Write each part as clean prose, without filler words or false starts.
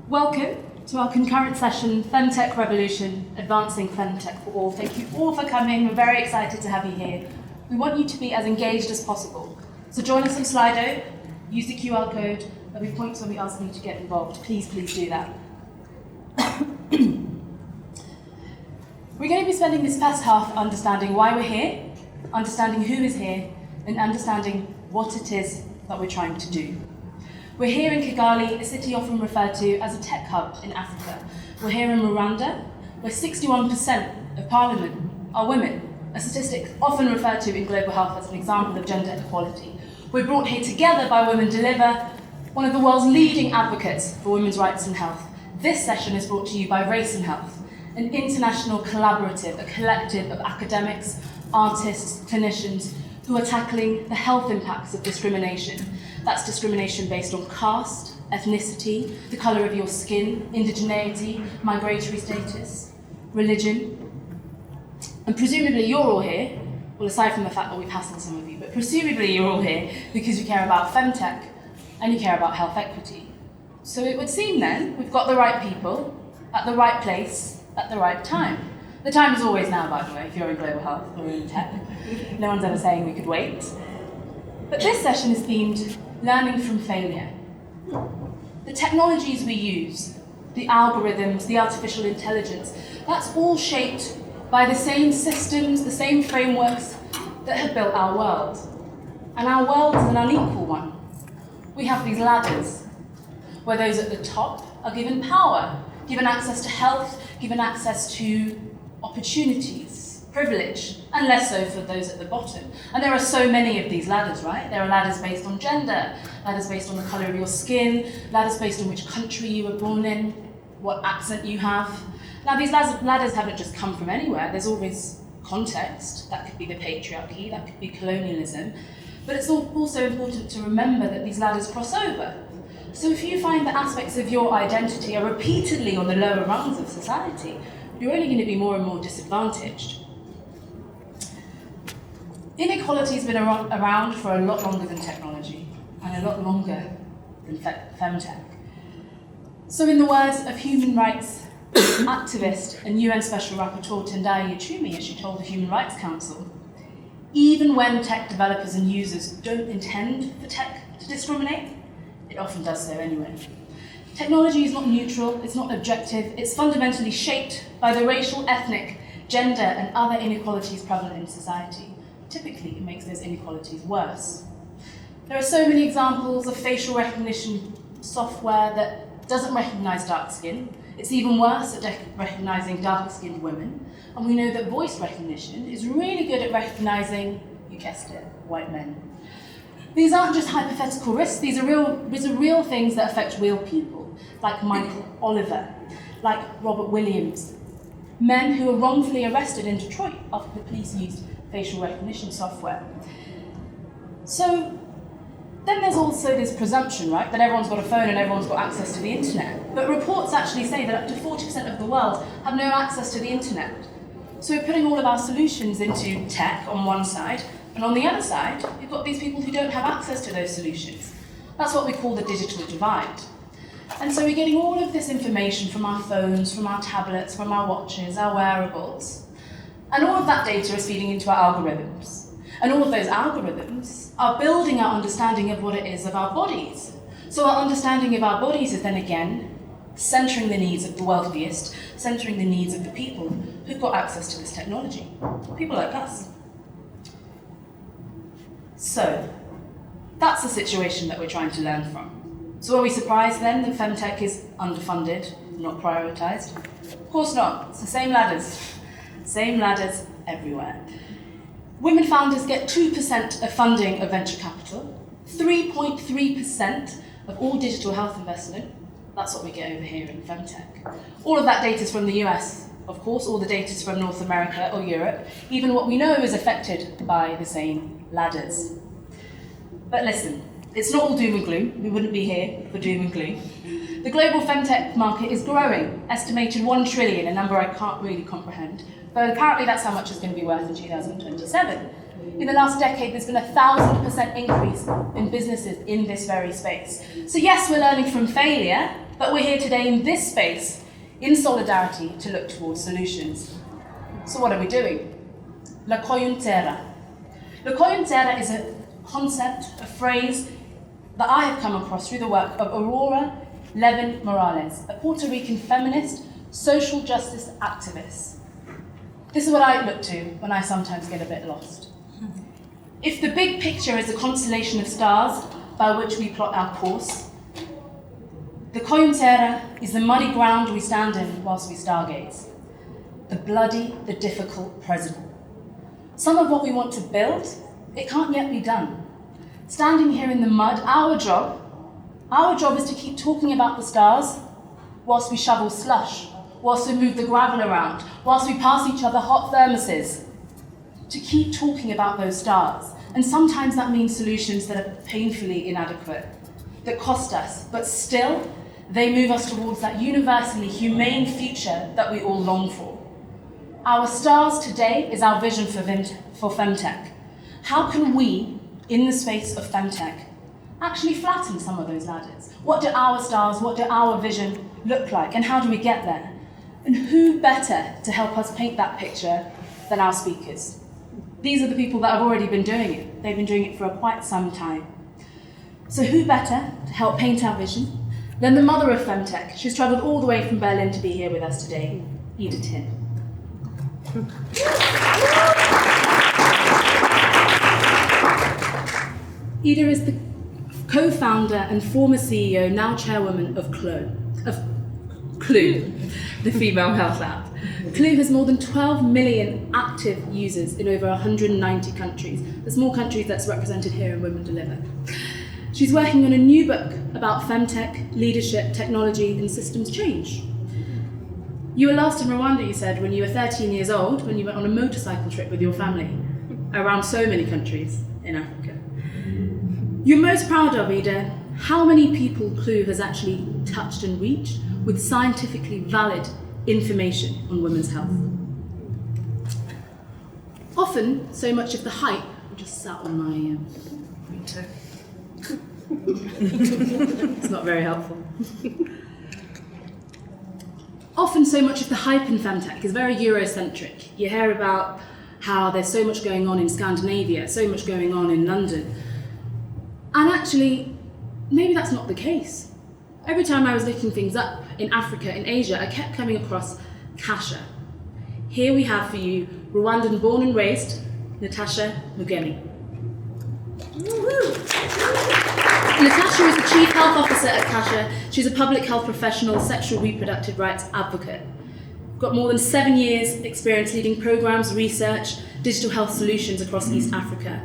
Welcome to our concurrent session, FemTech Revolution, Advancing FemTech for All. Thank you all for coming. We're very excited to have you here. We want you to be as engaged as possible. So join us on Slido, use the QR code. There'll be points when we ask you to get involved. Please do that. We're going to be spending this first half understanding why we're here, understanding who is here, and understanding what it is that we're trying to do. We're here in Kigali, a city often referred to as a tech hub in Africa. We're here in Rwanda, where 61% of parliament are women, a statistic often referred to in global health as an example of gender equality. We're brought here together by Women Deliver, one of the world's leading advocates for women's rights and health. This session is brought to you by Race and Health, an international collaborative, a collective of academics, artists, clinicians who are tackling the health impacts of discrimination. That's discrimination based on caste, ethnicity, the colour of your skin, indigeneity, migratory status, religion. And presumably you're all here, well, aside from the fact that we've hassled some of you, but presumably you're all here because you care about FemTech and you care about health equity. So it would seem then we've got the right people at the right place at the right time. The time is always now, by the way, if you're in global health or in tech. No one's ever saying we could wait. But this session is themed Learning from Failure. The technologies we use, the algorithms, the artificial intelligence, that's all shaped by the same systems, the same frameworks that have built our world. And our world is an unequal one. We have these ladders, where those at the top are given power, given access to health, given access to opportunities, privilege, and less so for those at the bottom. And there are so many of these ladders, right? There are ladders based on gender, ladders based on the colour of your skin, ladders based on which country you were born in, what accent you have. Now, these ladders haven't just come from anywhere. There's always context. That could be the patriarchy, that could be colonialism. But it's also important to remember that these ladders cross over. So if you find that aspects of your identity are repeatedly on the lower rungs of society, you're only going to be more and more disadvantaged. Inequality has been around for a lot longer than technology, and a lot longer than FemTech. So in the words of human rights activist and UN Special Rapporteur Tendai Yachumi, as she told the Human Rights Council, even when tech developers and users don't intend for tech to discriminate, it often does so anyway. Technology is not neutral, it's not objective, it's fundamentally shaped by the racial, ethnic, gender, and other inequalities prevalent in society. Typically, it makes those inequalities worse. There are so many examples of facial recognition software that doesn't recognise dark skin. It's even worse at recognising darker-skinned women. And we know that voice recognition is really good at recognising, you guessed it, white men. These aren't just hypothetical risks, these are real things that affect real people, like Michael Oliver, like Robert Williams, men who were wrongfully arrested in Detroit after the police used facial recognition software. So then there's also this presumption, right, that everyone's got a phone and everyone's got access to the internet. But reports actually say that up to 40% of the world have no access to the internet. So we're putting all of our solutions into tech on one side, and on the other side, you've got these people who don't have access to those solutions. That's what we call the digital divide. And so we're getting all of this information from our phones, from our tablets, from our watches, our wearables. And all of that data is feeding into our algorithms. And all of those algorithms are building our understanding of what it is of our bodies. So our understanding of our bodies is then again centering the needs of the wealthiest, centering the needs of the people who've got access to this technology, people like us. So that's the situation that we're trying to learn from. So are we surprised then that FemTech is underfunded, not prioritised? Of course not. It's the same ladders everywhere. Women founders get 2% of funding of venture capital, 3.3% of all digital health investment. That's what we get over here in FemTech. All of that data is from the US, of course, all the data is from North America or Europe. Even what we know is affected by the same ladders. But listen, it's not all doom and gloom. We wouldn't be here for doom and gloom. The global FemTech market is growing, estimated 1 trillion, a number I can't really comprehend. But apparently that's how much it's going to be worth in 2027. In the last decade, there's been a 1,000% increase in businesses in this very space. So yes, we're learning from failure, but we're here today in this space, in solidarity, to look towards solutions. So what are we doing? La coyuntera. La coyuntera is a concept, a phrase that I have come across through the work of Aurora Levin Morales, a Puerto Rican feminist, social justice activist. This is what I look to when I sometimes get a bit lost. If the big picture is a constellation of stars by which we plot our course, the coyuntera is the muddy ground we stand in whilst we stargaze, the bloody, the difficult present. Some of what we want to build, it can't yet be done. Standing here in the mud, our job is to keep talking about the stars whilst we shovel slush, whilst we move the gravel around, whilst we pass each other hot thermoses, to keep talking about those stars. And sometimes that means solutions that are painfully inadequate, that cost us, but still, they move us towards that universally humane future that we all long for. Our stars today is our vision for FemTech. How can we, in the space of FemTech, actually flatten some of those ladders? What do our stars, what do our vision look like, and how do we get there? And who better to help us paint that picture than our speakers? These are the people that have already been doing it. They've been doing it for quite some time. So who better to help paint our vision than the mother of FemTech? She's travelled all the way from Berlin to be here with us today, Ida Tin. Ida is the co-founder and former CEO, now chairwoman of Clue, the female health app. Clue has more than 12 million active users in over 190 countries. There's more countries that's represented here in Women Deliver. She's working on a new book about femtech, leadership, technology, and systems change. You were last in Rwanda, you said, when you were 13 years old, when you went on a motorcycle trip with your family around so many countries in Africa. You're most proud of, Ida, how many people Clue has actually touched and reached with scientifically valid information on women's health. Often, so much of the hype, I just sat on my printer. It's not very helpful. Often, so much of the hype in femtech is very Eurocentric. You hear about how there's so much going on in Scandinavia, so much going on in London. And actually, maybe that's not the case. Every time I was looking things up in Africa, in Asia, I kept coming across Kasha. Here we have for you Rwandan born and raised, Natacha Mugeni. Natacha is the Chief Health Officer at Kasha. She's a public health professional, sexual reproductive rights advocate. Got more than 7 years experience leading programs, research, digital health solutions across East Africa.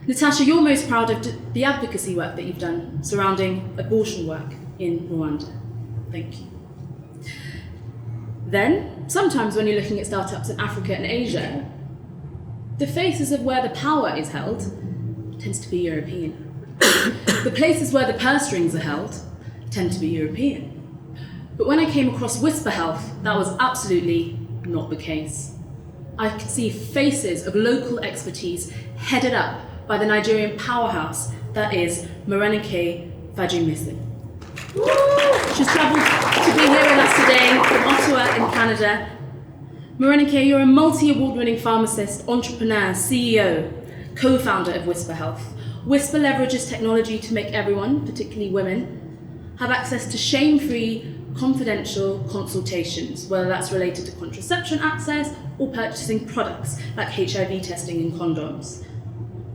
Natacha, you're most proud of the advocacy work that you've done surrounding abortion work in Rwanda. Thank you. Then, sometimes when you're looking at startups in Africa and Asia, the faces of where the power is held tends to be European. The places where the purse strings are held tend to be European. But when I came across WHISPA Health, that was absolutely not the case. I could see faces of local expertise headed up by the Nigerian powerhouse that is Morenike Fajemisin. She's travelled to be here with us today from Ottawa in Canada. Morenike, you're a multi-award-winning pharmacist, entrepreneur, CEO, co-founder of WHISPA Health. WHISPA leverages technology to make everyone, particularly women, have access to shame-free, confidential consultations, whether that's related to contraception access or purchasing products like HIV testing and condoms.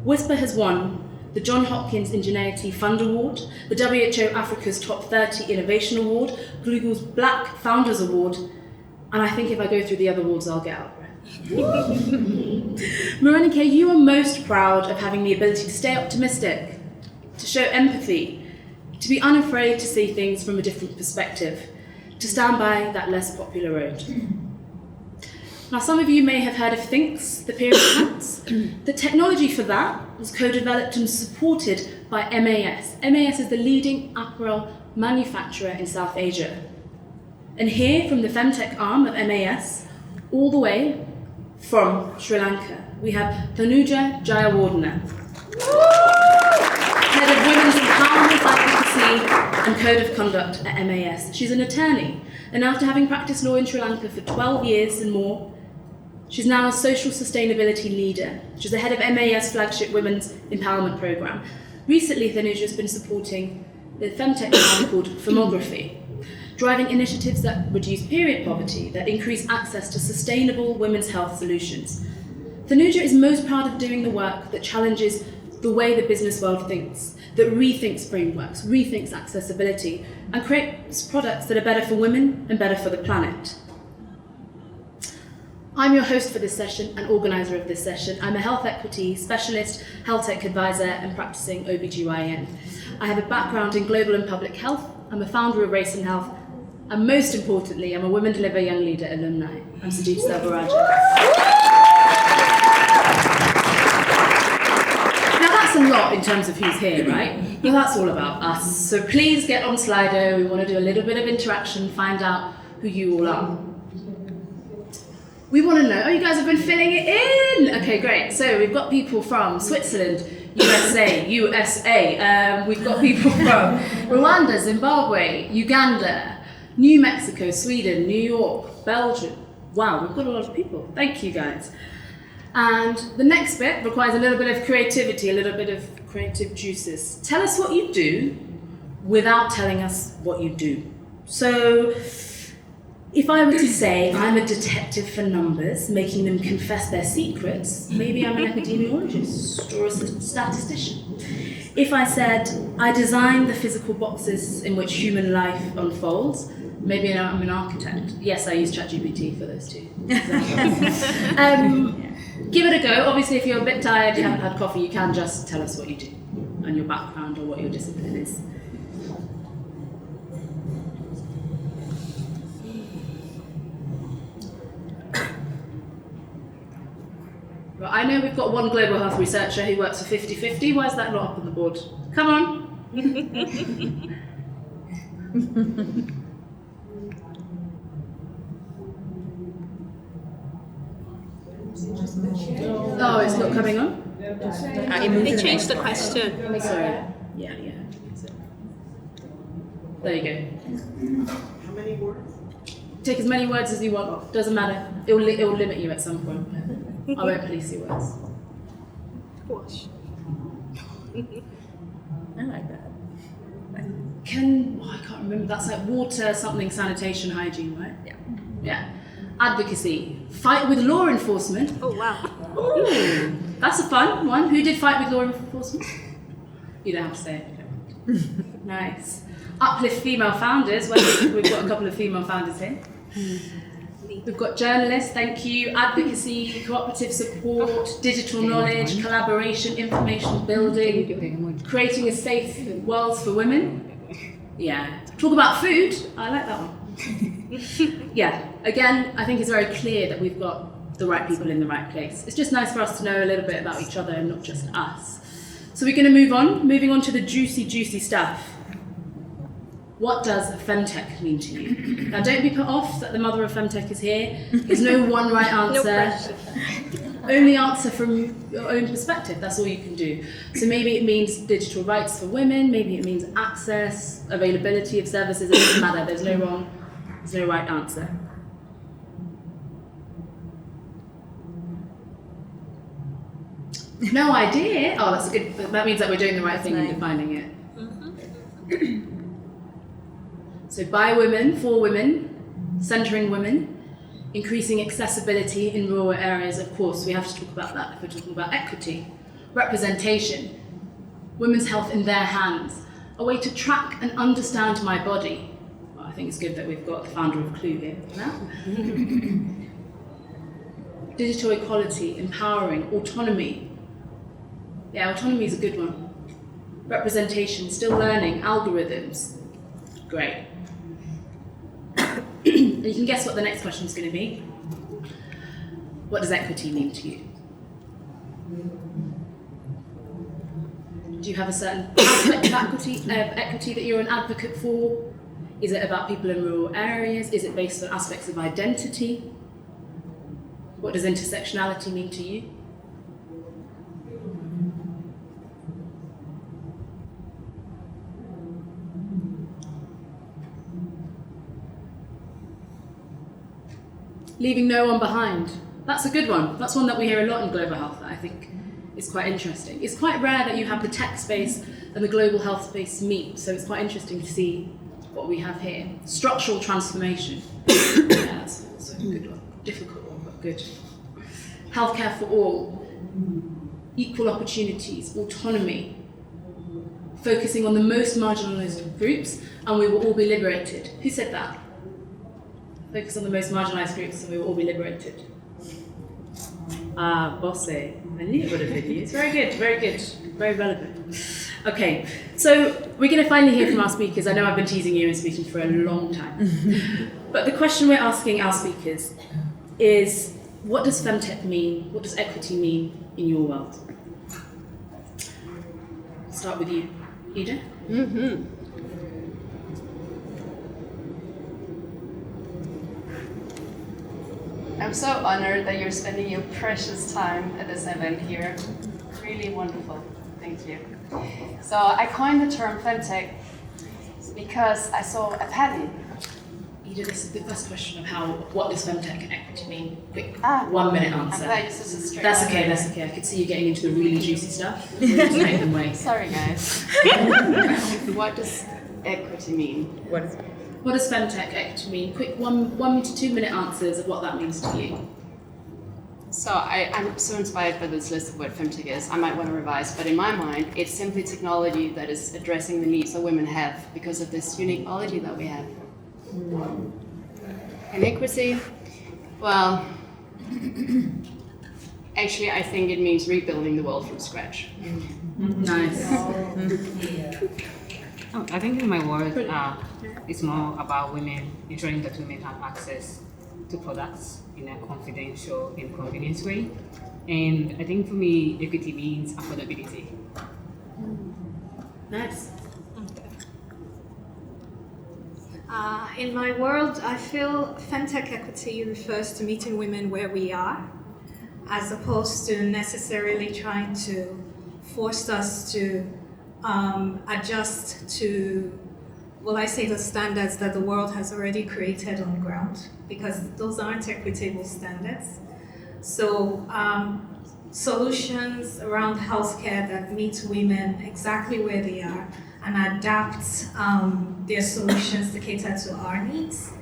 WHISPA has won the John Hopkins Ingenuity Fund Award, the WHO Africa's Top 30 Innovation Award, Google's Black Founders Award, and I think if I go through the other awards, I'll get out of breath. Morenike, you are most proud of having the ability to stay optimistic, to show empathy, to be unafraid to see things from a different perspective, to stand by that less popular road. Now, some of you may have heard of Thinks, the period pants. The technology for that was co-developed and supported by MAS. MAS is the leading apparel manufacturer in South Asia. And here, from the FemTech arm of MAS, all the way from Sri Lanka, we have Thanuja Jayawardene, Head of Women's Empowerment, Advocacy and Code of Conduct at MAS. She's an attorney, and after having practiced law in Sri Lanka for 12 years and more, she's now a social sustainability leader. She's the head of MAS flagship Women's Empowerment Programme. Recently, Thanuja has been supporting the FemTech program called Femography, driving initiatives that reduce period poverty, that increase access to sustainable women's health solutions. Thanuja is most proud of doing the work that challenges the way the business world thinks, that rethinks frameworks, rethinks accessibility, and creates products that are better for women and better for the planet. I'm your host for this session and organiser of this session. I'm a health equity specialist, health tech advisor, and practicing OBGYN. I have a background in global and public health. I'm a founder of Race and Health, and most importantly, I'm a Women Deliver Young Leader alumni. I'm Sujitha Selvarajah. Now that's a lot in terms of who's here, right? Well, that's all about us. So please get on Slido. We want to do a little bit of interaction, find out who you all are. We want to know, oh, you guys have been filling it in. Okay, great. So we've got people from Switzerland, USA. We've got people from Rwanda, Zimbabwe, Uganda, New Mexico, Sweden, New York, Belgium. Wow, we've got a lot of people. Thank you, guys. And the next bit requires a little bit of creativity, a little bit of creative juices. Tell us what you do without telling us what you do. So, if I were to say I'm a detective for numbers, making them confess their secrets, maybe I'm an epidemiologist or a statistician. If I said I design the physical boxes in which human life unfolds, maybe I'm an architect. Yes, I use ChatGPT for those two. Give it a go. Obviously, if you're a bit tired, you haven't had coffee, you can just tell us what you do and your background or what your discipline is. Well, I know we've got one global health researcher who works for 50/50. Why is that not up on the board? Come on. Oh, it's not coming on? They changed the question. Sorry. Yeah. There you go. How many words? Take as many words as you want. Doesn't matter. It will limit you at some point. I won't police your words. Gosh. I like that. I can't remember. That's like water, something, sanitation, hygiene, right? Yeah. Advocacy. Fight with law enforcement. Oh, wow. Ooh, that's a fun one. Who did fight with law enforcement? You don't have to say it. Nice. Uplift female founders. Well, we've got a couple of female founders here. We've got journalists, thank you, advocacy, cooperative support, digital knowledge, collaboration, information building, creating a safe world for women. Yeah. Talk about food. I like that one. Yeah. Again, I think it's very clear that we've got the right people in the right place. It's just nice for us to know a little bit about each other and not just us. So we're going to moving on to the juicy stuff. What does FemTech mean to you? Now, don't be put off that the mother of FemTech is here. There's no one right answer. No pressure. Only answer from your own perspective. That's all you can do. So maybe it means digital rights for women. Maybe it means access, availability of services. It doesn't matter. There's no wrong. There's no right answer. No idea. Oh, that's a good. That means that we're doing the right thing in defining it. Mm-hmm. So by women, for women, centering women, increasing accessibility in rural areas. Of course, we have to talk about that if we're talking about equity, representation, women's health in their hands, a way to track and understand my body. Well, I think it's good that we've got the founder of Clue here now. Digital equality, empowering, autonomy. Yeah, autonomy is a good one. Representation, still learning, algorithms. Great. And you can guess what the next question is going to be. What does equity mean to you? Do you have a certain aspect of equity that you're an advocate for? Is it about people in rural areas? Is it based on aspects of identity? What does intersectionality mean to you? Leaving no one behind. That's a good one. That's one that we hear a lot in global health that I think is quite interesting. It's quite rare that you have the tech space and the global health space meet, so it's quite interesting to see what we have here. Structural transformation. Yeah, that's also a good one. Difficult one, but good. Healthcare for all. Equal opportunities, autonomy. Focusing on the most marginalised groups, and we will all be liberated. Who said that? Focus on the most marginalised groups and we will all be liberated. Bosse. I knew it would have been you. It's very good, very relevant. Okay, so we're going to finally hear from our speakers. I know I've been teasing you and speaking for a long time. But the question we're asking our speakers is, what does FemTech mean? What does equity mean in your world? Start with you, Ida. Mm-hmm. I'm so honored that you're spending your precious time at this event here. Really wonderful. Thank you. So I coined the term FemTech because I saw a pattern. Ida, this is the first question of what does FemTech and equity mean? Quick, 1 minute answer. I thought this was a straight That's one. okay, that's okay. I could see you getting into the really juicy stuff. We'll just make them wait. Sorry, guys. What does equity mean? What does FemTech equity mean? Quick 1 to 2 minute answers of what that means to you. So I'm so inspired by this list of what FemTech is. I might want to revise, but in my mind, it's simply technology that is addressing the needs that women have because of this unique biology that we have. And equity, well, actually I think it means rebuilding the world from scratch. Nice. I think in my work, it's more about women, ensuring that women have access to products in a confidential and convenient way. And I think for me, equity means affordability. Nice. In my world, I feel FemTech equity refers to meeting women where we are, as opposed to necessarily trying to force us to adjust to, well, I say the standards that the world has already created on the ground, because those aren't equitable standards. So solutions around healthcare that meet women exactly where they are and adapt their solutions to cater to our needs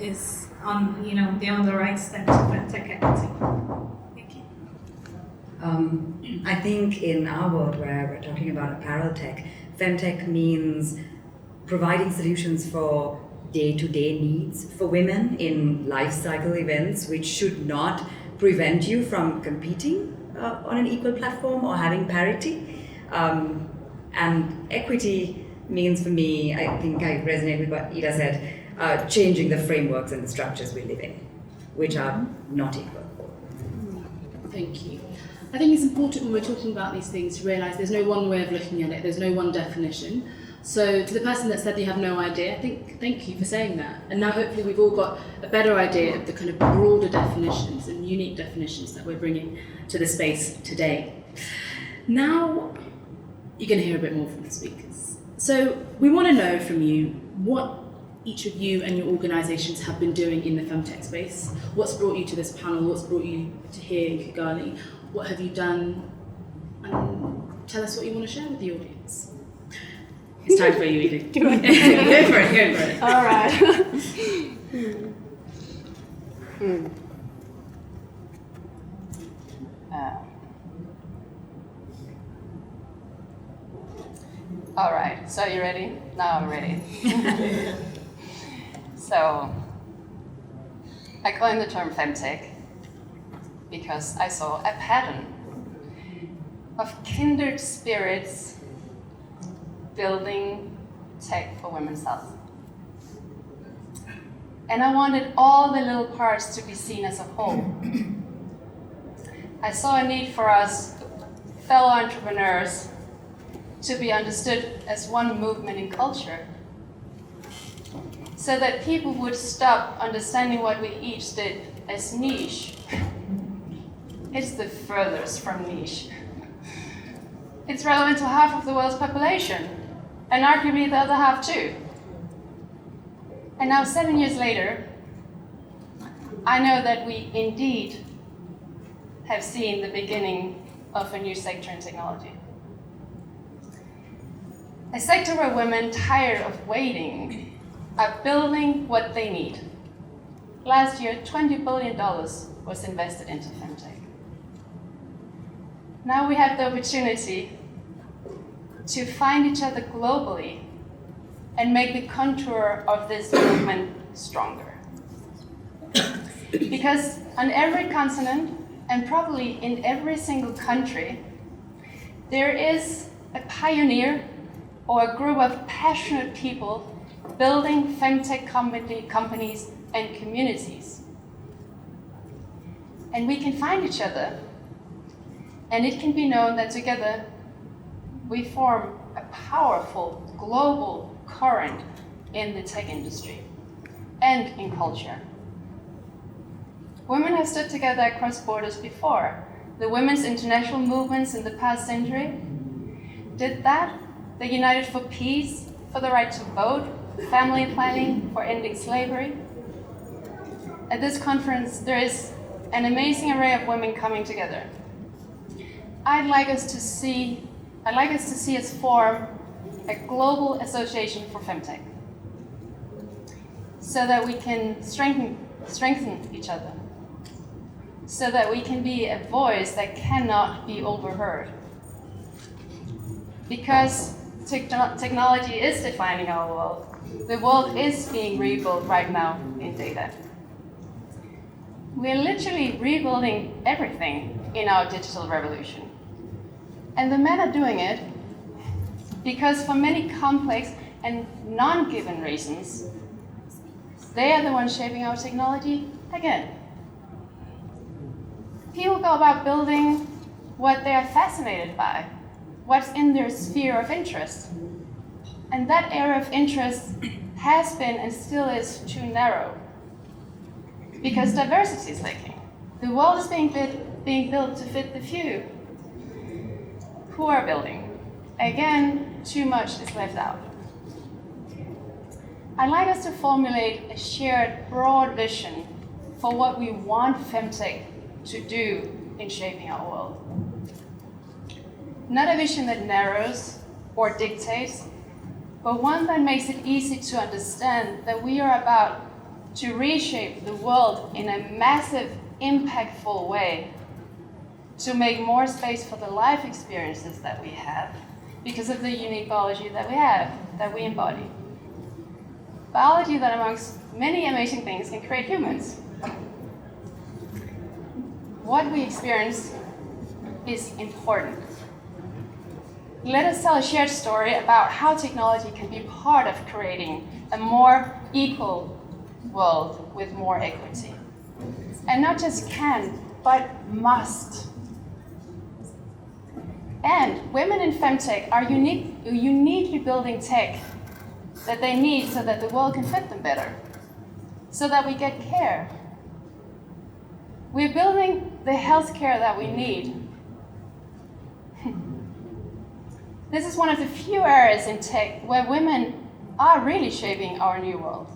is they're on the right step to FemTech equity. Thank you. I think in our world where we're talking about apparel tech, FemTech means providing solutions for day-to-day needs for women in life cycle events, which should not prevent you from competing on an equal platform or having parity. And equity means for me, I think I resonate with what Ida said, changing the frameworks and the structures we live in, which are not equal. Thank you. I think it's important when we're talking about these things to realise there's no one way of looking at it, there's no one definition. So to the person that said they have no idea, I think thank you for saying that. And now hopefully we've all got a better idea of the kind of broader definitions and unique definitions that we're bringing to the space today. Now you're going to hear a bit more from the speakers. So we want to know from you what each of you and your organisations have been doing in the FemTech space. What's brought you to this panel? What's brought you to here in Kigali? What have you done? And tell us what you want to share with the audience. It's time for you, Edith. Go for it. All right. All right, so you ready? Now I'm ready. So, I coined the term FemTech because I saw a pattern of kindred spirits building tech for women's health. And I wanted all the little parts to be seen as a whole. I saw a need for us, fellow entrepreneurs, to be understood as one movement in culture, so that people would stop understanding what we each did as niche it's the furthest from niche. It's relevant to half of the world's population, and arguably the other half too. And now 7 years later, I know that we indeed have seen the beginning of a new sector in technology. A sector where women, tired of waiting, are building what they need. Last year, $20 billion was invested into FemTech. Now we have the opportunity to find each other globally and make the contour of this movement stronger. Because on every continent, and probably in every single country, there is a pioneer or a group of passionate people building FemTech companies and communities. And we can find each other, and it can be known that together we form a powerful global current in the tech industry and in culture. Women have stood together across borders before. The women's international movements in the past century did that. They united for peace, for the right to vote, family planning, for ending slavery. At this conference, there is an amazing array of women coming together. I'd like us to see us form a global association for FemTech, so that we can strengthen each other, so that we can be a voice that cannot be overheard. Because technology is defining our world. The world is being rebuilt right now in data. We're literally rebuilding everything in our digital revolution. And the men are doing it because for many complex and non-given reasons, they are the ones shaping our technology again. People go about building what they are fascinated by, what's in their sphere of interest. And that area of interest has been and still is too narrow, because diversity is lacking. The world is being built to fit the few. Who are building? Again, too much is left out. I'd like us to formulate a shared broad vision for what we want FemTech to do in shaping our world. Not a vision that narrows or dictates, but one that makes it easy to understand that we are about to reshape the world in a massive, impactful way, to make more space for the life experiences that we have because of the unique biology that we have, that we embody. Biology that, amongst many amazing things, can create humans. What we experience is important. Let us tell a shared story about how technology can be part of creating a more equal world with more equity. And not just can, but must. And women in FemTech are uniquely building tech that they need so that the world can fit them better, so that we get care. We're building the healthcare that we need. This is one of the few areas in tech where women are really shaping our new world,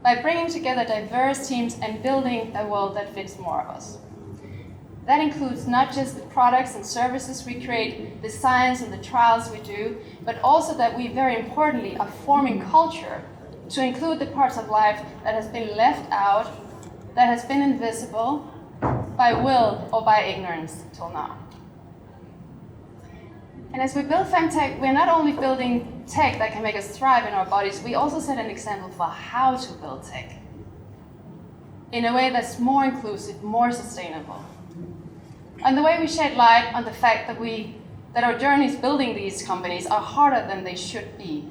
by bringing together diverse teams and building a world that fits more of us. That includes not just the products and services we create, the science and the trials we do, but also that we, very importantly, are forming culture to include the parts of life that has been left out, that has been invisible by will or by ignorance till now. And as we build FemTech, we're not only building tech that can make us thrive in our bodies, we also set an example for how to build tech in a way that's more inclusive, more sustainable. And the way we shed light on the fact that our journeys building these companies are harder than they should be.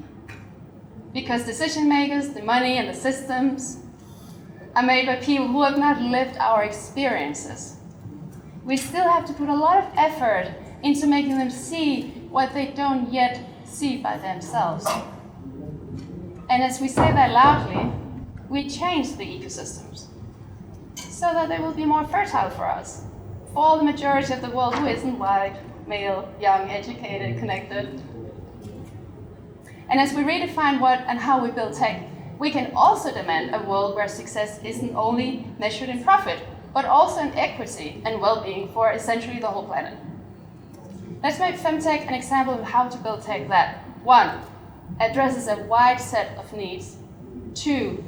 Because decision makers, the money and the systems are made by people who have not lived our experiences. We still have to put a lot of effort into making them see what they don't yet see by themselves. And as we say that loudly, we change the ecosystems so that they will be more fertile for us, for the majority of the world who isn't white, male, young, educated, connected. And as we redefine what and how we build tech, we can also demand a world where success isn't only measured in profit, but also in equity and well-being for essentially the whole planet. Let's make FemTech an example of how to build tech that 1. Addresses a wide set of needs, 2.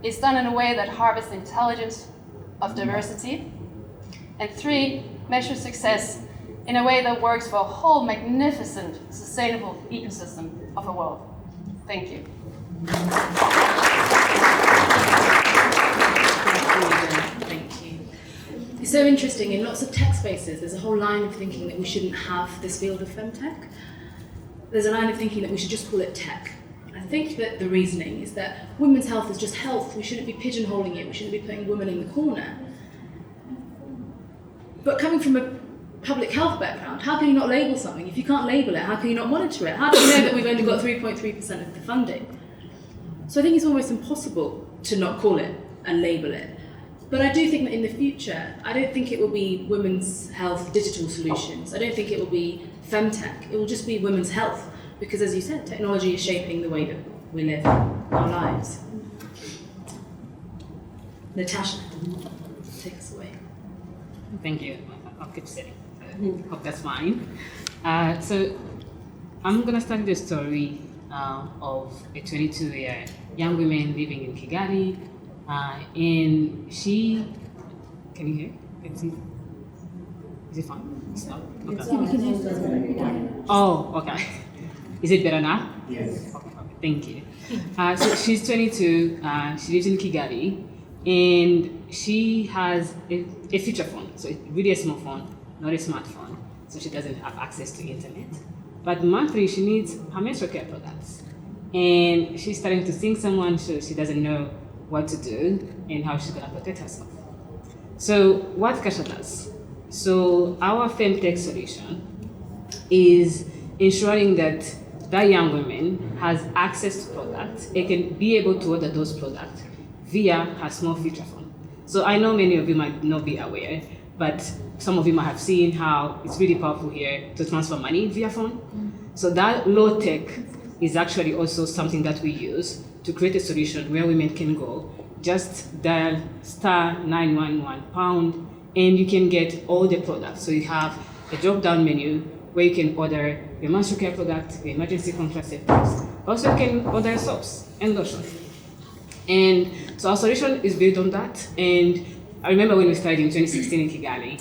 Is done in a way that harvests the intelligence of diversity, and 3. Measures success in a way that works for a whole magnificent, sustainable ecosystem of a world. Thank you. Thank you. It's so interesting. In lots of tech spaces, there's a whole line of thinking that we shouldn't have this field of femtech. There's a line of thinking that we should just call it tech. I think that the reasoning is that women's health is just health. We shouldn't be pigeonholing it. We shouldn't be putting women in the corner. But coming from a public health background, how can you not label something? If you can't label it, how can you not monitor it? How do you know that we've only got 3.3% of the funding? So I think it's almost impossible to not call it and label it. But I do think that in the future, I don't think it will be women's health digital solutions. I don't think it will be femtech. It will just be women's health. Because as you said, technology is shaping the way that we live our lives. Natasha, take us away. Thank you. I'll keep sitting. Hope that's fine. So I'm going to start the story of a 22-year young woman living in Kigali. And she, can you hear? Is it fine? It's not. Okay. Oh, okay. Is it better now? Yes. Okay, thank you. So she's 22, she lives in Kigali, and she has a feature phone, so it's really a small phone, not a smartphone, so she doesn't have access to internet. But monthly, she needs her menstrual care products. And she's starting to think someone, so she doesn't know what to do and how she's gonna protect herself. So what Kasha does, so our FemTech solution is ensuring that that young woman has access to products and can be able to order those products via her small feature phone. So I know many of you might not be aware, but some of you might have seen how it's really powerful here to transfer money via phone. So that low tech is actually also something that we use to create a solution where women can go, just dial *911# and you can get all the products. So you have a drop-down menu where you can order your menstrual care product, your emergency contraceptives. Also, you can order soaps and lotion. And so our solution is built on that. And I remember when we started in 2016 in Kigali,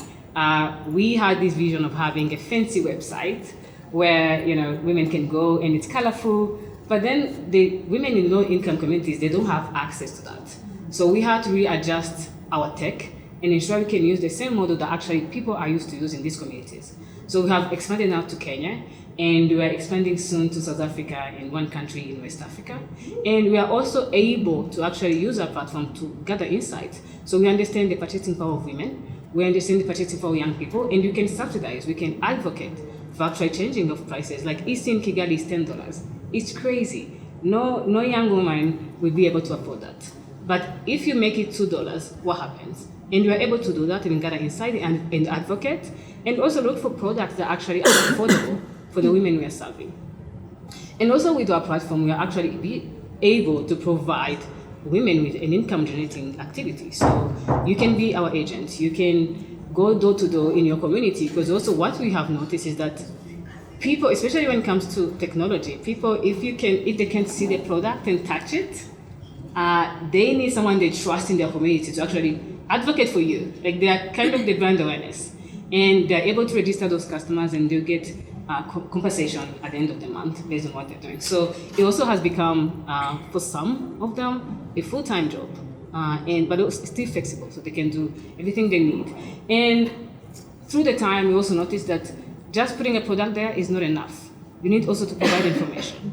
we had this vision of having a fancy website where women can go and it's colorful. But then the women in low-income communities, they don't have access to that. So we had to readjust our tech and ensure we can use the same model that actually people are used to using in these communities. So we have expanded now to Kenya, and we are expanding soon to South Africa and one country in West Africa. And we are also able to actually use our platform to gather insights. So we understand the purchasing power of women, we understand the purchasing power of young people, and we can subsidize, we can advocate for actually changing of prices. Like East in Kigali is $10. It's crazy. No young woman will be able to afford that. But if you make it $2, what happens? And we are able to do that and gather insight and advocate, and also look for products that actually are affordable for the women we are serving. And also with our platform, we are actually be able to provide women with an income-generating activity. So you can be our agent. You can go door to door in your community, because also what we have noticed is that people, especially when it comes to technology, people, if they can see the product and touch it, they need someone they trust in their community to actually advocate for you. Like they are kind of the brand awareness. And they're able to register those customers and they'll get compensation at the end of the month based on what they're doing. So it also has become, for some of them, a full-time job. But it's still flexible, so they can do everything they need. And through the time, we also noticed that just putting a product there is not enough. You need also to provide information.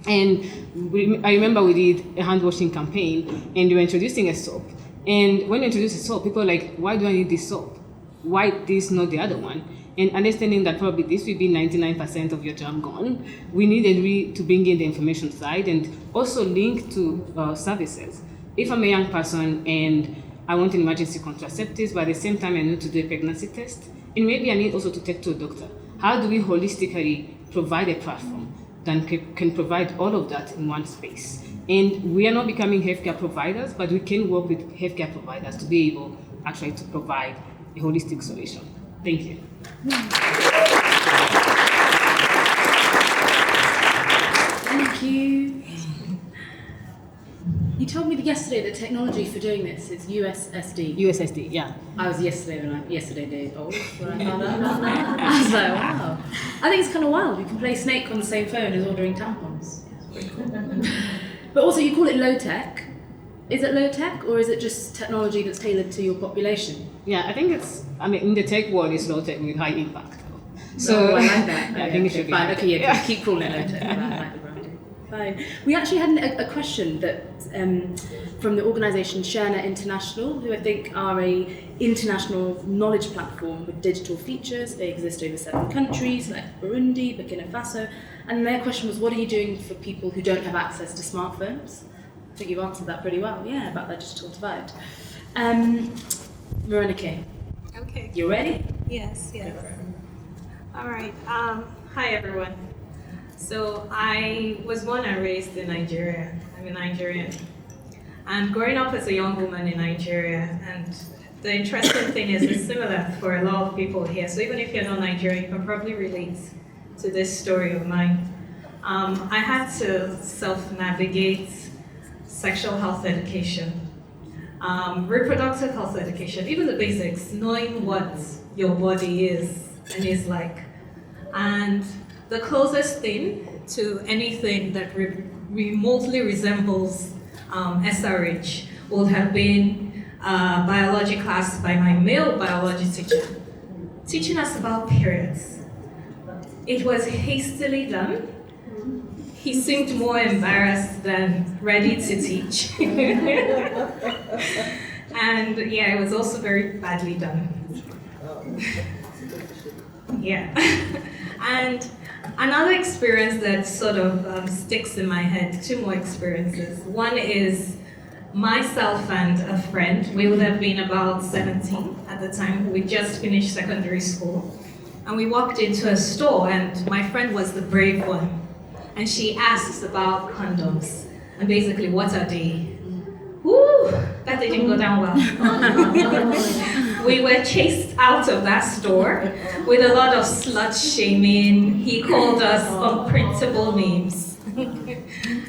And I remember we did a hand washing campaign and we were introducing a soap. And when you introduce a soap, people are like, why do I need this soap? Why this, not the other one? And understanding that probably this will be 99% of your germ gone, we needed to bring in the information side and also link to services. If I'm a young person and I want an emergency contraceptives, but at the same time I need to do a pregnancy test, and maybe I need also to take to a doctor. How do we holistically provide a platform that can provide all of that in one space? And we are not becoming healthcare providers, but we can work with healthcare providers to be able actually to provide a holistic solution. Thank you. Thank you. You told me yesterday the technology for doing this is USSD. USSD, yeah. I was yesterday day old when I found out. I was like, wow. I think it's kind of wild. You can play Snake on the same phone as ordering tampons. It's pretty cool. But also, you call it low tech. Is it low tech, or is it just technology that's tailored to your population? Yeah, I think in the tech world, it's low tech with high impact. So I like that. Yeah, I think it should be. Fine. Okay, yeah, keep calling it low tech. I like the branding. Fine. We actually had a question that from the organisation Sherna International, who I think are a international knowledge platform with digital features. They exist over 7 countries like Burundi, Burkina Faso, and their question was, what are you doing for people who don't have access to smartphones? I think you've answered that pretty well, yeah, about that digital divide. Morenike, Okay. you ready? Yes. All right. Hi, everyone. So I was born and raised in Nigeria. I'm a Nigerian. And growing up as a young woman in Nigeria, and the interesting thing is it's similar for a lot of people here. So even if you're not Nigerian, you can probably relate to this story of mine. I had to self-navigate sexual health education, reproductive health education, even the basics, knowing what your body is and is like. And the closest thing to anything that remotely resembles SRH would have been a biology class by my male biology teacher, teaching us about periods. It was hastily done. He seemed more embarrassed than ready to teach. And yeah, it was also very badly done. Yeah. And another experience that sort of sticks in my head, 2 more experiences. One is myself and a friend. We would have been about 17 at the time. We just finished secondary school. And we walked into a store, and my friend was the brave one. And she asks about condoms. And basically, what are they? Woo! That didn't go down well. We were chased out of that store with a lot of slut shaming. He called us unprintable names.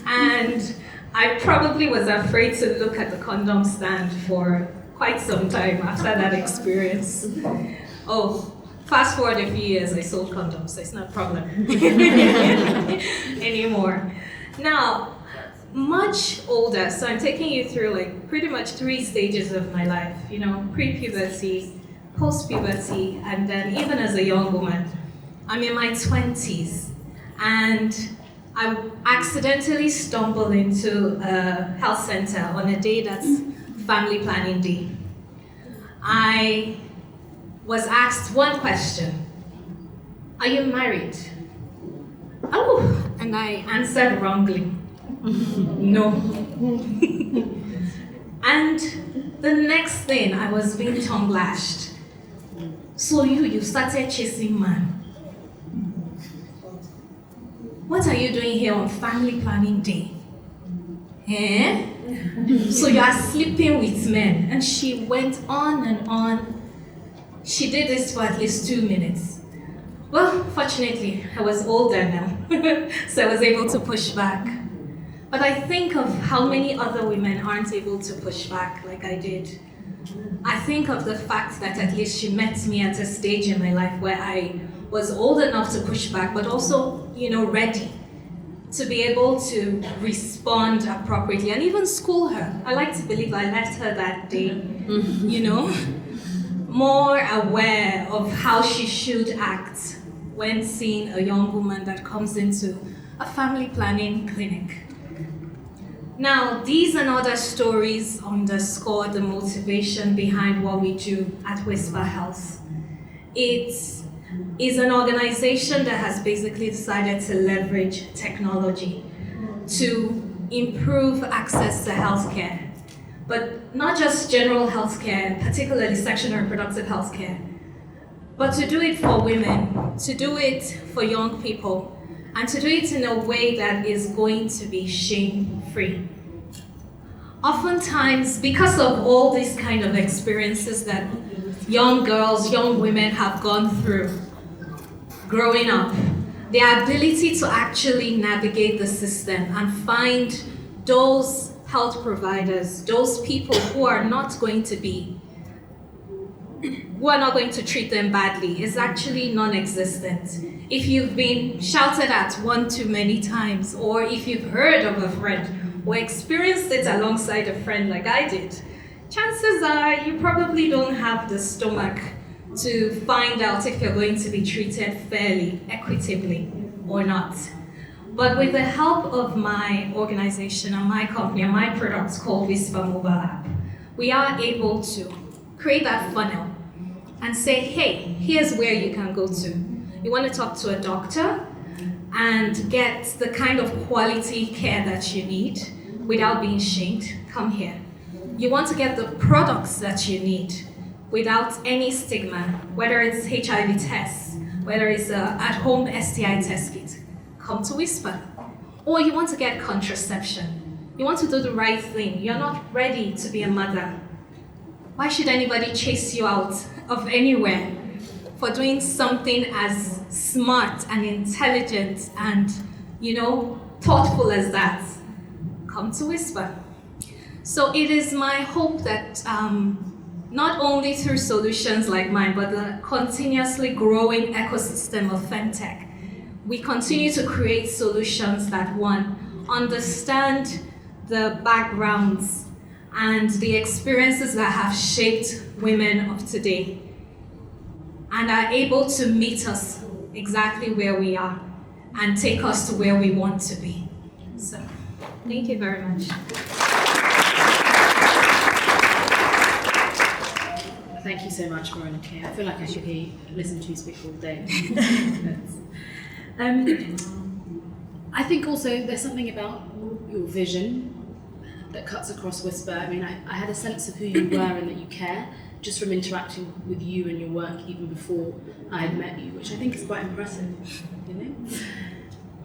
And I probably was afraid to look at the condom stand for quite some time after that experience. Oh, fast forward a few years, I sold condoms, so it's not a problem anymore. Now, much older, so I'm taking you through like pretty much 3 stages of my life, pre-puberty, post-puberty, and then even as a young woman. I'm in my 20s, and I accidentally stumbled into a health center on a day that's family planning day. I was asked one question: are you married? Oh, and I answered wrongly. No. And the next thing, I was being tongue lashed. So you started chasing man. What are you doing here on family planning day? Eh? So you are sleeping with men. And she went on and on. She did this for at least 2 minutes. Well, fortunately, I was older now, so I was able to push back. But I think of how many other women aren't able to push back like I did. I think of the fact that at least she met me at a stage in my life where I was old enough to push back, but also, ready to be able to respond appropriately and even school her. I like to believe I left her that day, more aware of how she should act when seeing a young woman that comes into a family planning clinic. Now, these and other stories underscore the motivation behind what we do at WHISPA Health. It is an organization that has basically decided to leverage technology to improve access to healthcare but not just general healthcare, particularly sexual and reproductive healthcare, but to do it for women, to do it for young people, and to do it in a way that is going to be shame-free. Oftentimes, because of all these kind of experiences that young girls, young women have gone through growing up, their ability to actually navigate the system and find those health providers, those people who are not going to treat them badly is actually non-existent. If you've been shouted at one too many times, or if you've heard of a friend or experienced it alongside a friend like I did, chances are you probably don't have the stomach to find out if you're going to be treated fairly, equitably, or not. But with the help of my organization and my company and my products called WHISPA Mobile App, we are able to create that funnel and say, hey, here's where you can go to. You want to talk to a doctor and get the kind of quality care that you need without being shamed, come here. You want to get the products that you need without any stigma, whether it's HIV tests, whether it's an at-home STI test kit, come to WHISPA. Or you want to get contraception. You want to do the right thing. You're not ready to be a mother. Why should anybody chase you out of anywhere for doing something as smart and intelligent and, thoughtful as that? Come to WHISPA. So it is my hope that not only through solutions like mine, but the continuously growing ecosystem of FemTech, we continue to create solutions that, one, understand the backgrounds and the experiences that have shaped women of today and are able to meet us exactly where we are and take us to where we want to be. So, thank you very much. Thank you so much, Morenike. I feel like I should listen to you speak all day. I think also there's something about your vision that cuts across WHISPA. I mean, I had a sense of who you were and that you care just from interacting with you and your work even before I had met you, which I think is quite impressive,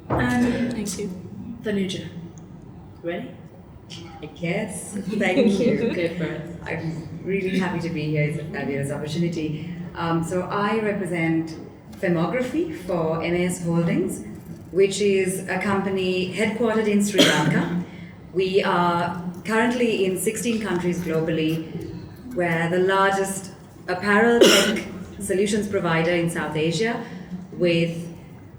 Thank you. Thanuja, ready? Yes, thank you. Go for it. I'm really happy to be here. It's a fabulous opportunity. So I represent Femography for MAS Holdings, which is a company headquartered in Sri Lanka. We are currently in 16 countries globally. We're the largest apparel tech solutions provider in South Asia with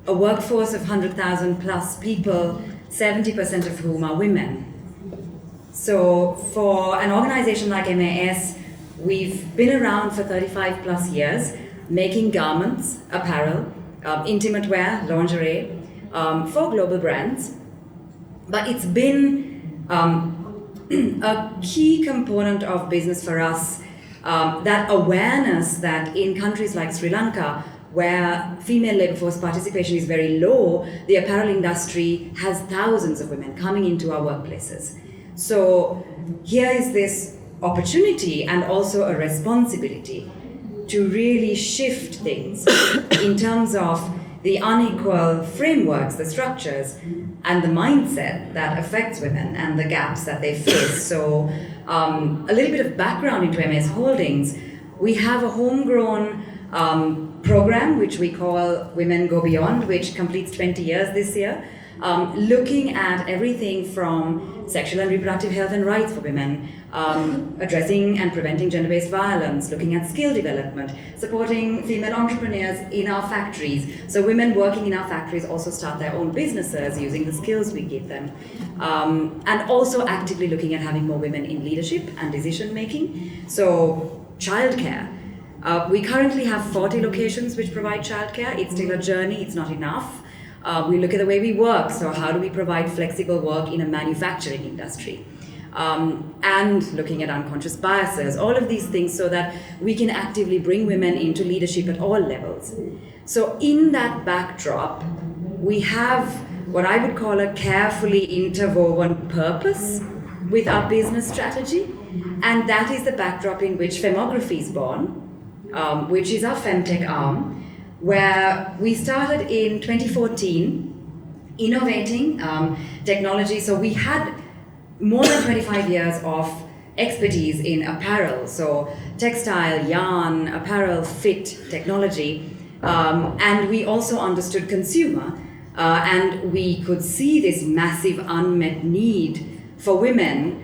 a workforce of 100,000 plus people, 70% of whom are women. So for an organization like MAS, we've been around for 35 plus years, making garments, apparel, intimate wear, lingerie, for global brands. But it's been a key component of business for us, that awareness that in countries like Sri Lanka, where female labor force participation is very low, the apparel industry has thousands of women coming into our workplaces. So here is this opportunity and also a responsibility to really shift things in terms of the unequal frameworks, the structures, and the mindset that affects women and the gaps that they face. So a little bit of background into MAS Holdings. We have a homegrown program which we call Women Go Beyond, which completes 20 years this year, looking at everything from sexual and reproductive health and rights for women, addressing and preventing gender-based violence, looking at skill development, supporting female entrepreneurs in our factories. So women working in our factories also start their own businesses using the skills we give them. And also actively looking at having more women in leadership and decision-making. So childcare. We currently have 40 locations which provide childcare. It's still a journey, it's not enough. We look at the way we work, so how do we provide flexible work in a manufacturing industry? And looking at unconscious biases, all of these things so that we can actively bring women into leadership at all levels. So in that backdrop, we have what I would call a carefully interwoven purpose with our business strategy. And that is the backdrop in which Femography is born, which is our FemTech arm, where we started in 2014 innovating technology. So we had more than 25 years of expertise in apparel, so textile, yarn, apparel, fit technology, and we also understood consumer, and we could see this massive unmet need for women,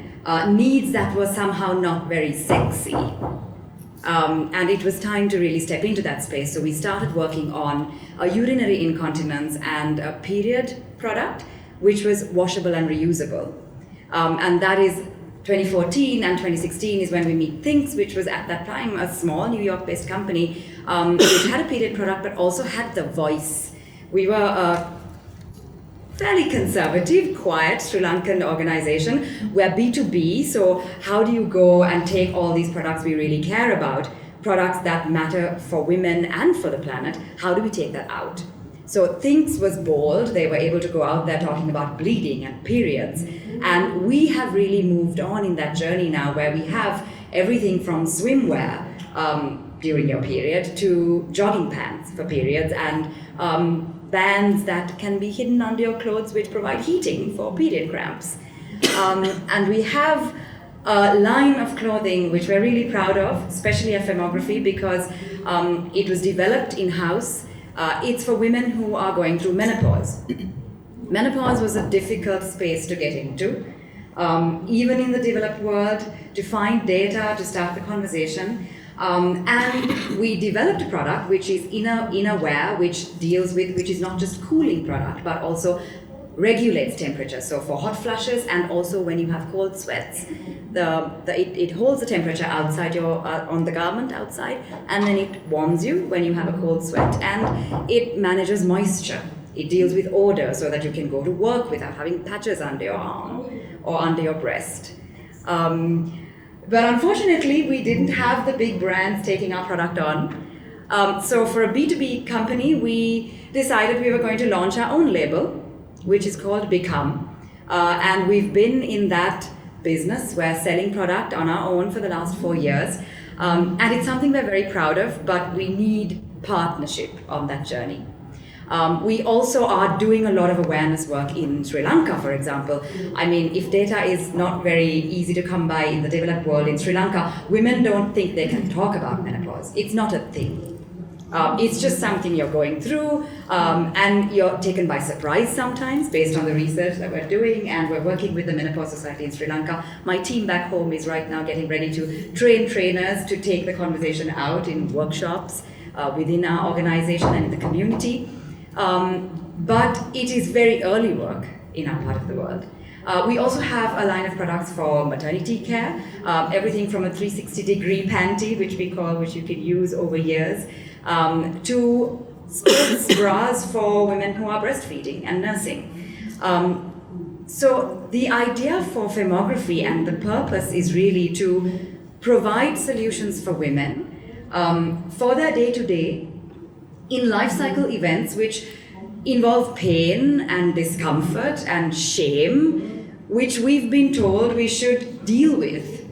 needs that were somehow not very sexy. And it was time to really step into that space. So we started working on a urinary incontinence and a period product, which was washable and reusable. And that is 2014, and 2016 is when we meet Things, which was at that time a small New York-based company, which had a period product but also had the voice. We were a fairly conservative, quiet Sri Lankan organization. We're B2B, so how do you go and take all these products we really care about, products that matter for women and for the planet, how do we take that out? So Things was bold. They were able to go out there talking about bleeding and periods. And we have really moved on in that journey now, where we have everything from swimwear during your period to jogging pants for periods, and bands that can be hidden under your clothes which provide heating for period cramps. And we have a line of clothing which we're really proud of, especially at Femography, because it was developed in-house. It's for women who are going through menopause. Menopause was a difficult space to get into, even in the developed world, to find data, to start the conversation. And we developed a product which is inner wear, which deals with, which is not just cooling product, but also regulates temperature. So for hot flushes, and also when you have cold sweats, it holds the temperature outside your on the garment outside, and then it warms you when you have a cold sweat, and it manages moisture. It deals with odor, so that you can go to work without having patches under your arm or under your breast. But unfortunately, we didn't have the big brands taking our product on. So for a B2B company, we decided we were going to launch our own label, which is called Become. And we've been in that business. We're selling product on our own for the last 4 years. And it's something we're very proud of, but we need partnership on that journey. We also are doing a lot of awareness work in Sri Lanka, for example. I mean, if data is not very easy to come by in the developed world, in Sri Lanka, women don't think they can talk about menopause. It's not a thing. It's just something you're going through, and you're taken by surprise sometimes based on the research that we're doing, and we're working with the Menopause Society in Sri Lanka. My team back home is right now getting ready to train trainers to take the conversation out in workshops within our organization and in the community. But it is very early work in our part of the world. We also have a line of products for maternity care, everything from a 360-degree panty, which you can use over years, to sports bras for women who are breastfeeding and nursing. So the idea for Femography and the purpose is really to provide solutions for women for their day-to-day in life cycle events which involve pain and discomfort and shame, which we've been told we should deal with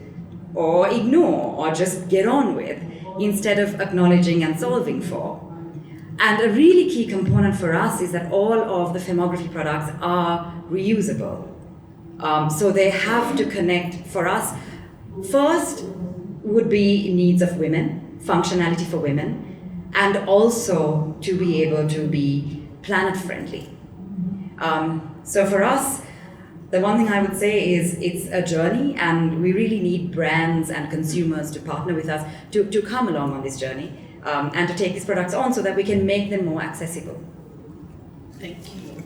or ignore or just get on with instead of acknowledging and solving for. And a really key component for us is that all of the Femography products are reusable. So they have to connect for us. First would be needs of women, functionality for women, and also to be able to be planet friendly. So for us, the one thing I would say is it's a journey, and we really need brands and consumers to partner with us to come along on this journey and to take these products on so that we can make them more accessible. Thank you.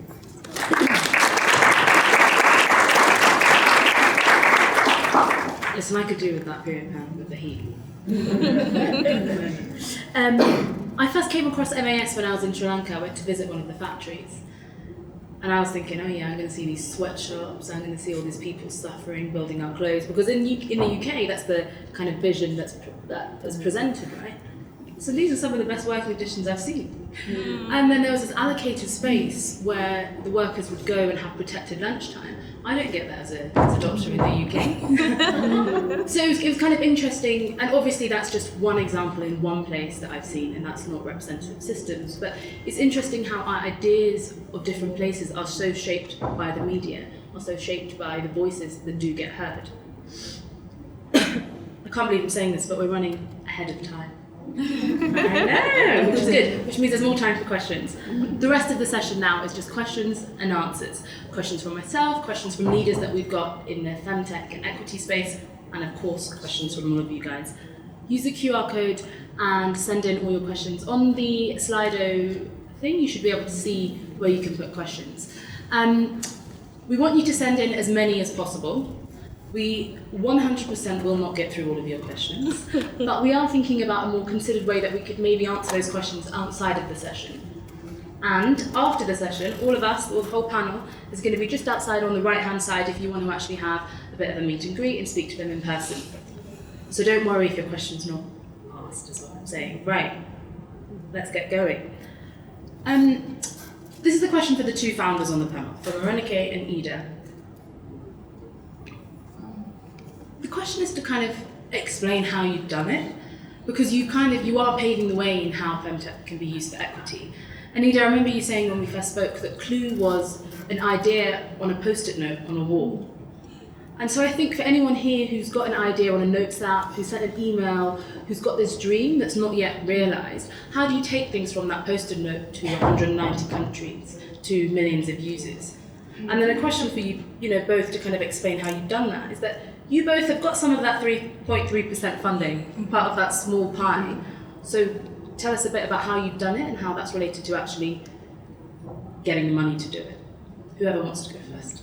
Listen, I could do with that period pant with the heat. I first came across MAS when I was in Sri Lanka. I went to visit one of the factories. And I was thinking, oh yeah, I'm going to see these sweatshops, I'm going to see all these people suffering, building out clothes. Because in the UK, that's the kind of vision that's presented, right? So these are some of the best working conditions I've seen. And then there was this allocated space where the workers would go and have protected lunchtime. I don't get that as a doctor in the UK. So it was kind of interesting, and obviously that's just one example in one place that I've seen, and that's not representative systems, but it's interesting how our ideas of different places are so shaped by the media, are so shaped by the voices that do get heard. I can't believe I'm saying this, but we're running ahead of time. I know, which is good, which means there's more time for questions. The rest of the session now is just questions and answers. Questions from myself, questions from leaders that we've got in the FemTech and equity space, and of course questions from all of you guys. Use the QR code and send in all your questions. On the Slido thing, you should be able to see where you can put questions. We want you to send in as many as possible. We 100% will not get through all of your questions, but we are thinking about a more considered way that we could maybe answer those questions outside of the session. And after the session, all of us, the whole panel, is going to be just outside on the right-hand side if you want to actually have a bit of a meet and greet and speak to them in person. So don't worry if your question's not asked, is what I'm saying. Right, let's get going. This is the question for the two founders on the panel, for Morenike and Ida. The question is to kind of explain how you've done it, because you are paving the way in how FemTech can be used for equity. And Ida, I remember you saying when we first spoke that Clue was an idea on a post-it note on a wall. And so I think for anyone here who's got an idea on a notes app, who sent an email, who's got this dream that's not yet realised, how do you take things from that post-it note to 190 countries, to millions of users? And then a question for you, both to kind of explain how you've done that is that you both have got some of that 3.3% funding, part of that small pie. So tell us a bit about how you've done it and how that's related to actually getting the money to do it. Whoever wants to go first.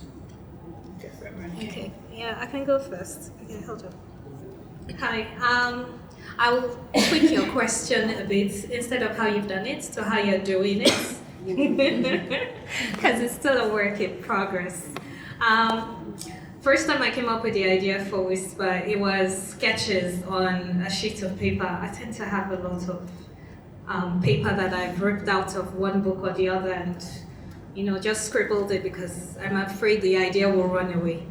Go for it, Morenike. Okay, yeah, I can go first. Okay, hold on. Hi, I will tweak your question a bit, instead of how you've done it to how you're doing it, because it's still a work in progress. First time I came up with the idea for WHISPA, it was sketches on a sheet of paper. I tend to have a lot of paper that I've ripped out of one book or the other and, just scribbled it because I'm afraid the idea will run away.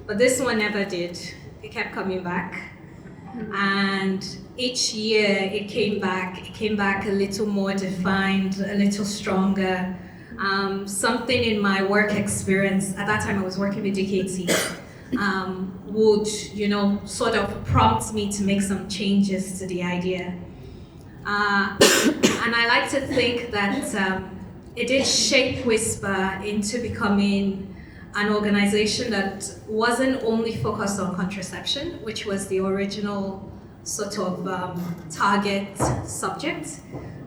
But this one never did. It kept coming back. And each year it came back a little more defined, a little stronger. Something in my work experience, at that time I was working with DKT, would, sort of prompt me to make some changes to the idea. And I like to think that it did shape WHISPA into becoming an organization that wasn't only focused on contraception, which was the original sort of target subject,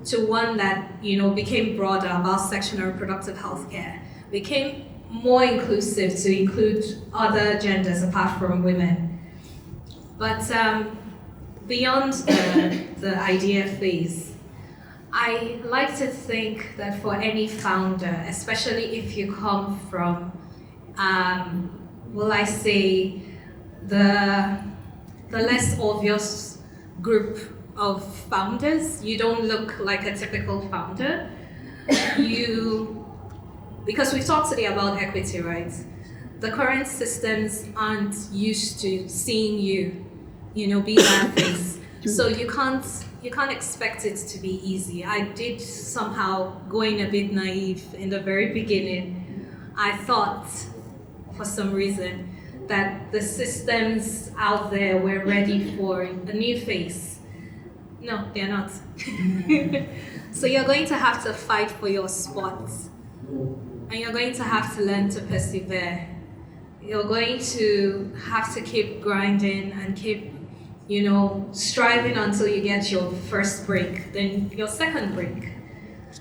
to one that became broader about sexual and reproductive health care, became more inclusive to include other genders apart from women. But beyond the idea phase, I like to think that for any founder, especially if you come from, the less obvious group of founders, you don't look like a typical founder. Because we've talked today about equity, right? The current systems aren't used to seeing you, be that face. So you can't expect it to be easy. I did somehow going a bit naive in the very beginning. I thought, for some reason, that the systems out there were ready for a new face. No, they're not. So you're going to have to fight for your spot. And you're going to have to learn to persevere. You're going to have to keep grinding and keep, striving until you get your first break, then your second break.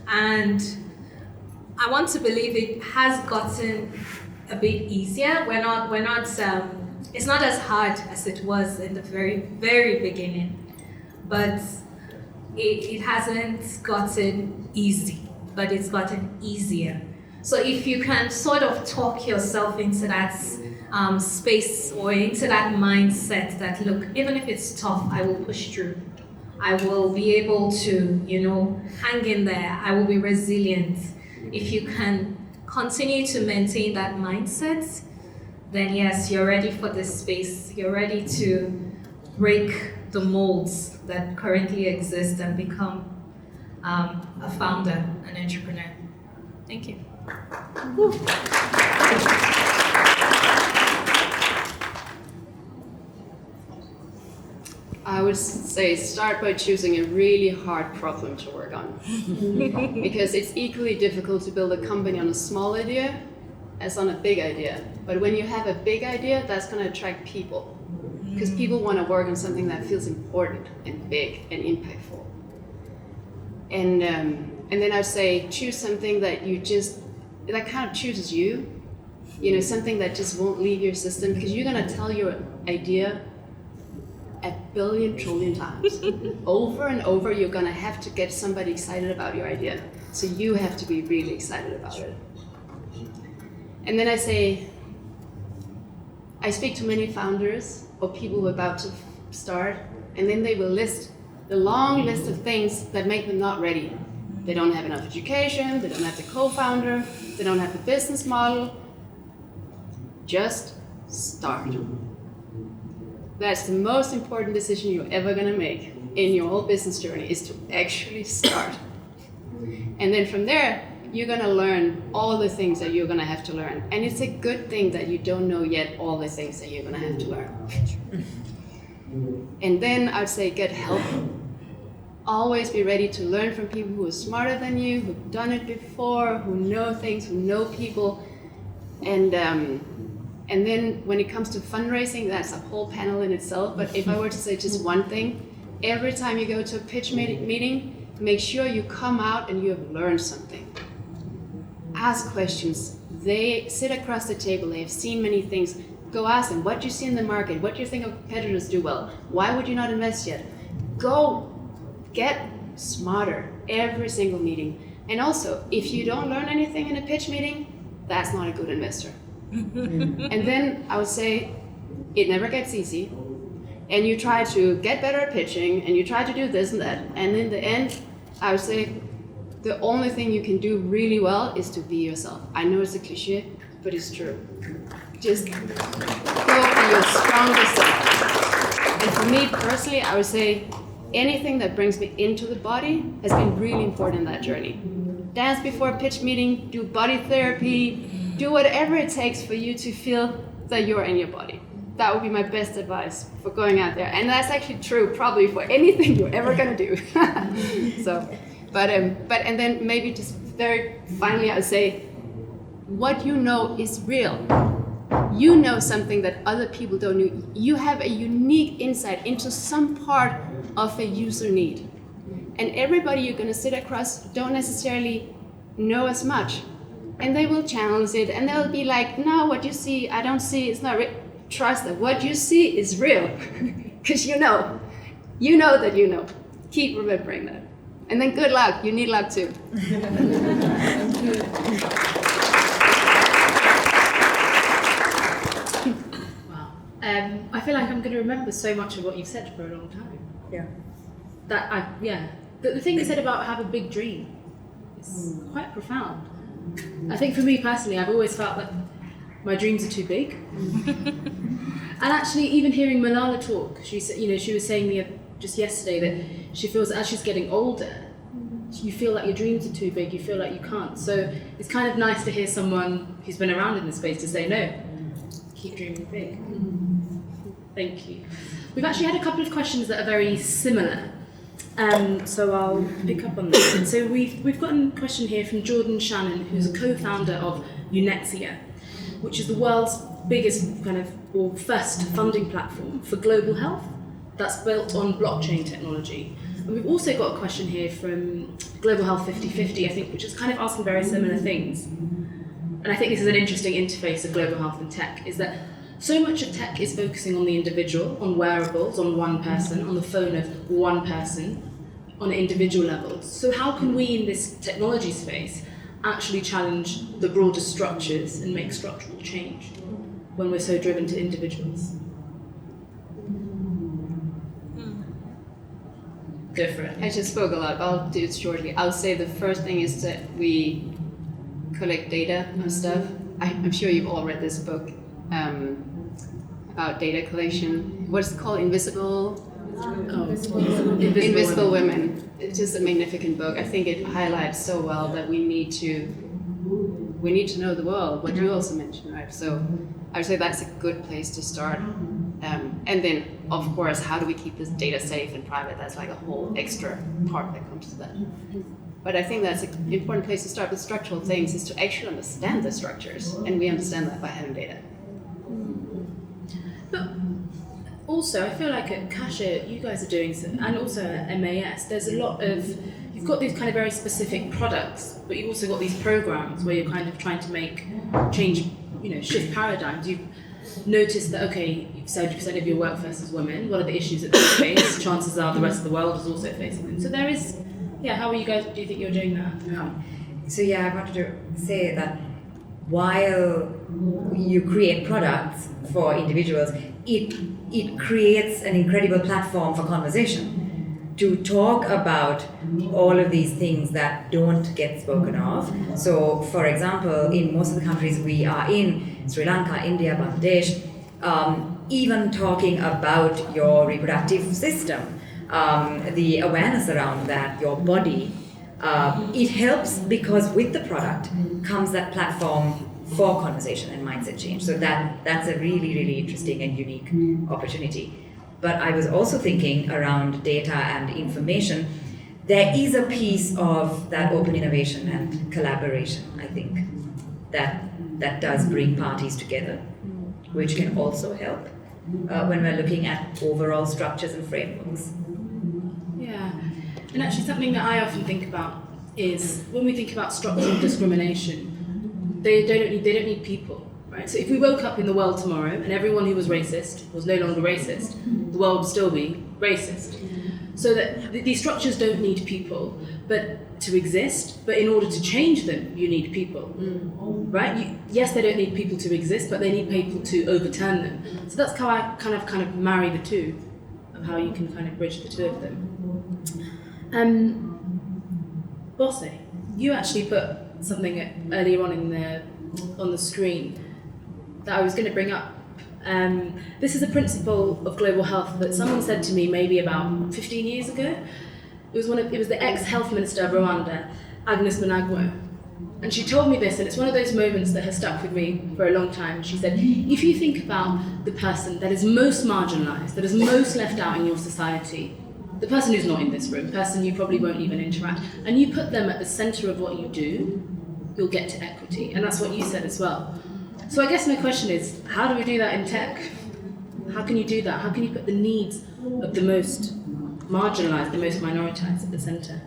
And I want to believe it has gotten a bit easier. We're not. It's not as hard as it was in the very, very beginning, but it hasn't gotten easy, but it's gotten easier. So if you can sort of talk yourself into that space or into that mindset that, look, even if it's tough, I will push through. I will be able to, hang in there. I will be resilient. If you can continue to maintain that mindset, then yes, you're ready for this space. You're ready to break the molds that currently exist and become a founder, an entrepreneur. Thank you. I would say start by choosing a really hard problem to work on. Because it's equally difficult to build a company on a small idea as on a big idea. But when you have a big idea, that's going to attract people. Because people want to work on something that feels important and big and impactful. And then I'd say choose something that that kind of chooses you. Something that just won't leave your system, because you're going to tell your idea a billion trillion times. Over and over, you're going to have to get somebody excited about your idea. So you have to be really excited about it. And then I speak to many founders or people who are about to start, and then they will list the long list of things that make them not ready. They don't have enough education, they don't have the co-founder, they don't have the business model. Just start. That's the most important decision you're ever going to make in your whole business journey, is to actually start. And then from there, you're going to learn all the things that you're going to have to learn. And it's a good thing that you don't know yet all the things that you're going to have to learn. And then I'd say get help. Always be ready to learn from people who are smarter than you, who've done it before, who know things, who know people. And then when it comes to fundraising, that's a whole panel in itself. But if I were to say just one thing, every time you go to a pitch meeting, make sure you come out and you have learned something. Ask questions. They sit across the table, they have seen many things. Go ask them, what do you see in the market? What do you think of competitors do well? Why would you not invest yet? Go get smarter every single meeting. And also, if you don't learn anything in a pitch meeting, that's not a good investor. And then I would say it never gets easy, and you try to get better at pitching, and you try to do this and that, and in the end I would say the only thing you can do really well is to be yourself. I know it's a cliche, but it's true. Just go be your strongest self. And for me personally, I would say anything that brings me into the body has been really important in that journey. Dance before a pitch meeting, do body therapy, do whatever it takes for you to feel that you're in your body. That would be my best advice for going out there. And that's actually true probably for anything you're ever gonna do. And then maybe just very finally I would say, what you know is real. You know something that other people don't know. You have a unique insight into some part of a user need. And everybody you're gonna sit across don't necessarily know as much. And they will challenge it, and they'll be like, no, what you see, I don't see, it's not real. Trust that what you see is real, because you know that you know. Keep remembering that. And then good luck, you need luck too. Wow. I feel like I'm going to remember so much of what you've said for a long time. Yeah. The thing you said about have a big dream is quite profound. I think for me personally, I've always felt that my dreams are too big. And actually, even hearing Malala talk, she said, she was saying just yesterday that she feels that as she's getting older, you feel like your dreams are too big, you feel like you can't. So it's kind of nice to hear someone who's been around in the space to say, no, keep dreaming big. Thank you. We've actually had a couple of questions that are very similar. So I'll pick up on this. And so we've got a question here from Jordan Shannon, who's a co-founder of Unexia, which is the world's biggest first funding platform for global health that's built on blockchain technology. And we've also got a question here from Global Health 50/50, I think, which is kind of asking very similar things. And I think this is an interesting interface of global health and tech, is that so much of tech is focusing on the individual, on wearables, on one person, on the phone of one person, on an individual level. So how can we in this technology space actually challenge the broader structures and make structural change when we're so driven to individuals? Go for it. I just spoke a lot, but I'll do it shortly. I'll say the first thing is that we collect data on stuff. I'm sure you've all read this book about data collection. What's it called? Invisible Women. It's just a magnificent book. I think it highlights so well that we need to know the world, what you also mentioned, right? So I would say that's a good place to start. And then, of course, how do we keep this data safe and private? That's like a whole extra part that comes to that. But I think that's an important place to start with structural things, is to actually understand the structures. And we understand that by having data. But also, I feel like at Kasha, you guys are doing some, and also at MAS, there's a lot of, you've got these kind of very specific products, but you've also got these programs where you're kind of trying to change, shift paradigms. You've noticed that, okay, 70% of your workforce is women. What are the issues that they face? Chances are the rest of the world is also facing them. So there is, how are you guys, do you think you're doing that? So I wanted to say that while you create products for individuals, it creates an incredible platform for conversation to talk about all of these things that don't get spoken of. So, for example, in most of the countries we are in, Sri Lanka, India, Bangladesh, even talking about your reproductive system, the awareness around that, your body, it helps because with the product comes that platform for conversation and mindset change. So that's a really, really interesting and unique opportunity. But I was also thinking around data and information, there is a piece of that open innovation and collaboration, I think, that does bring parties together, which can also help when we're looking at overall structures and frameworks. Yeah, and actually something that I often think about is when we think about structural discrimination, they don't need people, right? So if we woke up in the world tomorrow and everyone who was racist was no longer racist, the world would still be racist. So that these structures don't need people, but to exist. But in order to change them, you need people, right? Yes, they don't need people to exist, but they need people to overturn them. So that's how I kind of marry the two, of how you can kind of bridge the two of them. Bosse, you actually put something earlier on on the screen that I was going to bring up. This is a principle of global health that someone said to me maybe about 15 years ago. It was the ex-health minister of Rwanda, Agnes Binagwa. And she told me this, and it's one of those moments that has stuck with me for a long time. She said, if you think about the person that is most marginalized, that is most left out in your society, the person who's not in this room, the person you probably won't even interact, and you put them at the center of what you do, you'll get to equity. And that's what you said as well. So I guess my question is, how do we do that in tech? How can you do that? How can you put the needs of the most marginalized, the most minoritized at the center?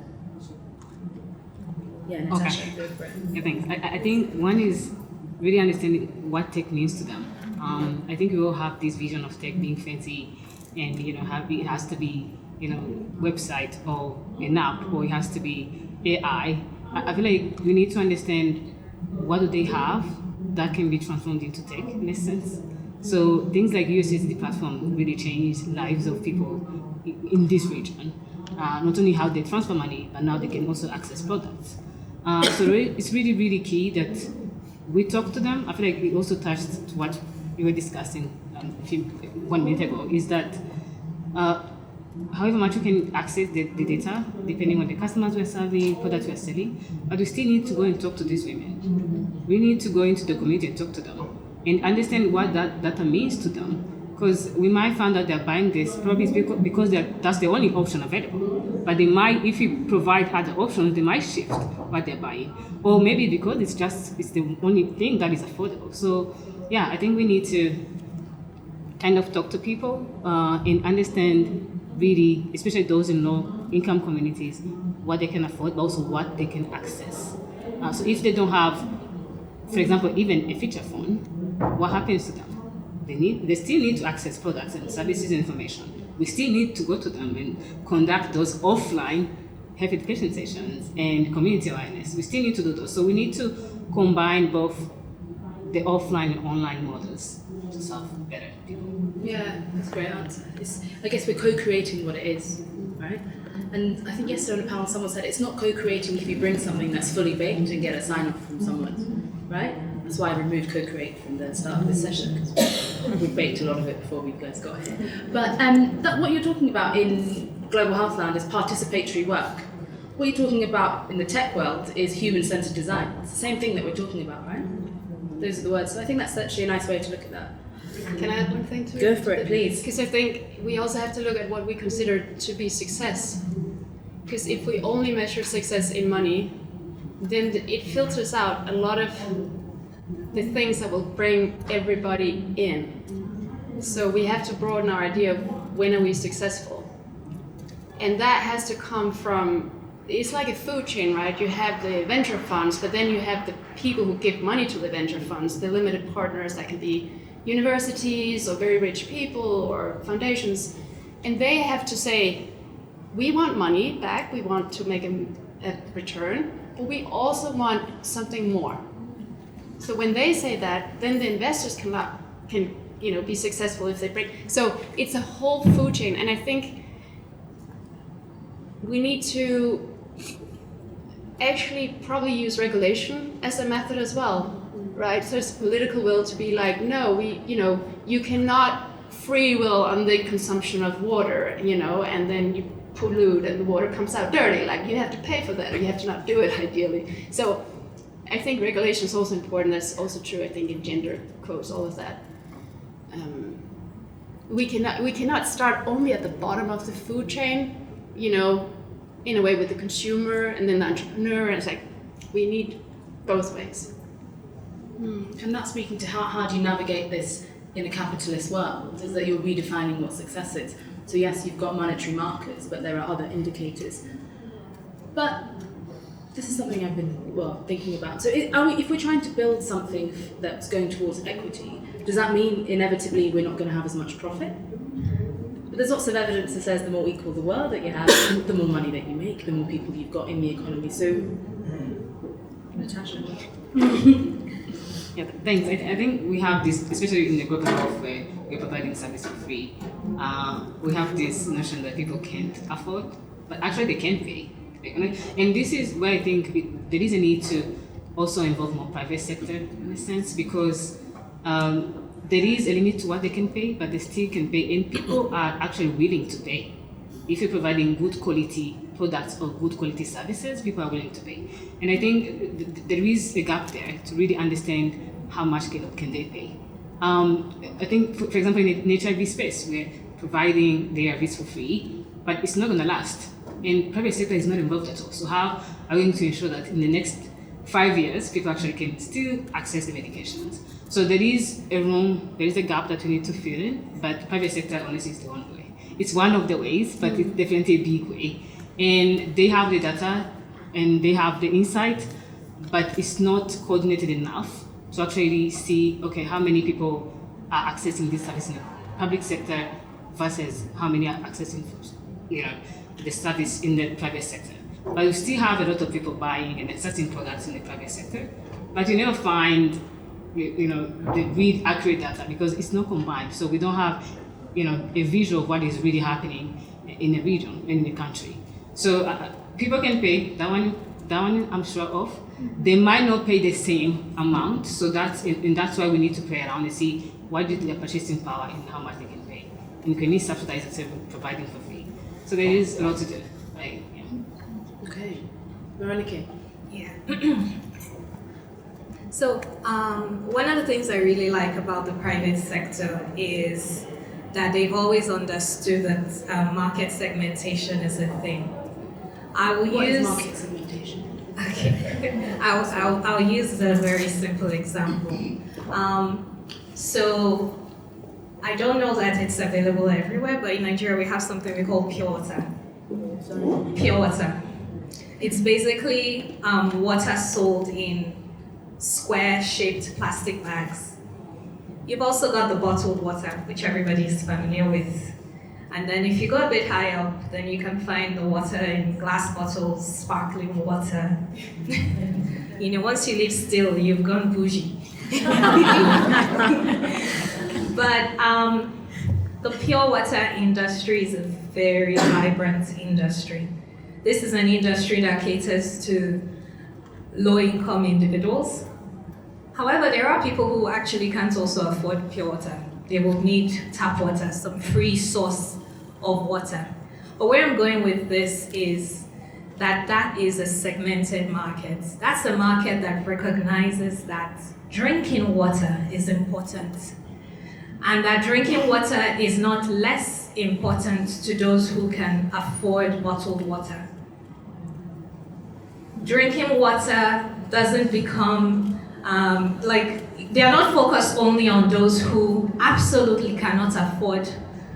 Yeah, Natacha, go for it. Yeah, thanks. I think one is really understanding what tech means to them. I think we all have this vision of tech being fancy and, it has to be, website or an app, or it has to be AI. I feel like we need to understand what do they have that can be transformed into tech in a sense. So things like USSD platform really change lives of people in this region. Not only how they transfer money, but now they can also access products. So it's really, really key that we talk to them. I feel like we also touched to what we were discussing 1 minute ago, is that however much you can access the data, depending on the customers we're serving, products we're selling, but we still need to go and talk to these women. We need to go into the community and talk to them and understand what that data means to them. Because we might find that they're buying this probably because that's the only option available. But they might, if we provide other options, they might shift what they're buying. Or maybe because it's the only thing that is affordable. So yeah, I think we need to kind of talk to people and understand really, especially those in low-income communities, what they can afford, but also what they can access. So if they don't have, for example, even a feature phone, what happens to them? They still need to access products and services and information. We still need to go to them and conduct those offline health education sessions and community awareness. We still need to do those. So we need to combine both the offline and online models to serve better people. Yeah, that's a great answer. I guess we're co-creating what it is, right? And I think yesterday on a panel someone said it's not co-creating if you bring something that's fully baked and get a sign-off from someone, right? That's why I removed co-create from the start of this session, because we baked a lot of it before we guys got here. But what you're talking about in Global Health Land is participatory work. What you're talking about in the tech world is human-centered design. It's the same thing that we're talking about, right? Those are the words. So I think that's actually a nice way to look at that. Can I add one thing to it? Go for it, please. Because I think we also have to look at what we consider to be success. Because if we only measure success in money, then it filters out a lot of the things that will bring everybody in. So we have to broaden our idea of when are we successful. And that has to come from, it's like a food chain, right? You have the venture funds, but then you have the people who give money to the venture funds, the limited partners that can be universities or very rich people or foundations. And they have to say, we want money back, we want to make a return, but we also want something more. So when they say that, then the investors can be successful if they bring. So it's a whole food chain, and I think we need to actually probably use regulation as a method as well, right? So there's political will to be like, no, you cannot free will on the consumption of water, and then you pollute and the water comes out dirty. Like you have to pay for that, or you have to not do it ideally. So I think regulation is also important. That's also true, I think, in gender codes, all of that. We cannot start only at the bottom of the food chain, in a way with the consumer and then the entrepreneur. And it's like, we need both ways. And that's speaking to how do you navigate this in a capitalist world, is that you're redefining what success is. So yes, you've got monetary markers, but there are other indicators. But this is something I've been thinking about. So if we're trying to build something that's going towards equity, does that mean inevitably we're not going to have as much profit? But there's lots of evidence that says the more equal the world that you have, the more money that you make, the more people you've got in the economy. So, Natacha. Yeah, thanks. I think we have this, especially in the global health where we're providing service for free. We have this notion that people can't afford, but actually they can pay. And this is where I think there is a need to also involve more private sector in a sense, because there is a limit to what they can pay, but they still can pay, and people are actually willing to pay. If you're providing good quality products or good quality services, people are willing to pay. And I think there is a gap there to really understand how much can they pay. I think, for example, in the HIV space, we're providing the ARVs for free, but it's not going to last. And private sector is not involved at all. So how are we going to ensure that in the next 5 years, people actually can still access the medications? So there is a gap that we need to fill in, but private sector honestly is the one way. It's one of the ways, but it's definitely a big way. And they have the data and they have the insight, but it's not coordinated enough to actually see, okay, how many people are accessing this service in the public sector versus how many are accessing, the service in the private sector. But you still have a lot of people buying and accessing products in the private sector, but you never find, the real accurate data because it's not combined. So we don't have, a visual of what is really happening in the region, in the country. So people can pay, that one I'm sure of. They might not pay the same amount, so that's why we need to play around and see what is their purchasing power and how much they can pay. And can we subsidize instead of providing for free? So there is a lot to do. Right? Yeah. Okay. Morenike. Yeah. So one of the things I really like about the private sector is that they've always understood that market segmentation is a thing. What is market segmentation? Okay, I'll use a very simple example. So I don't know that it's available everywhere, but in Nigeria we have something we call pure water. Pure water. It's basically water sold in square-shaped plastic bags. You've also got the bottled water, which everybody is familiar with. And then if you go a bit high up, then you can find the water in glass bottles, sparkling water. Once you live still, you've gone bougie. But the pure water industry is a very vibrant industry. this is an industry that caters to low-income individuals. However, there are people who actually can't also afford pure water. They will need tap water, some free source of water. But where I'm going with this is that is a segmented market. That's a market that recognizes that drinking water is important, and that drinking water is not less important to those who can afford bottled water. Drinking water doesn't become they are not focused only on those who absolutely cannot afford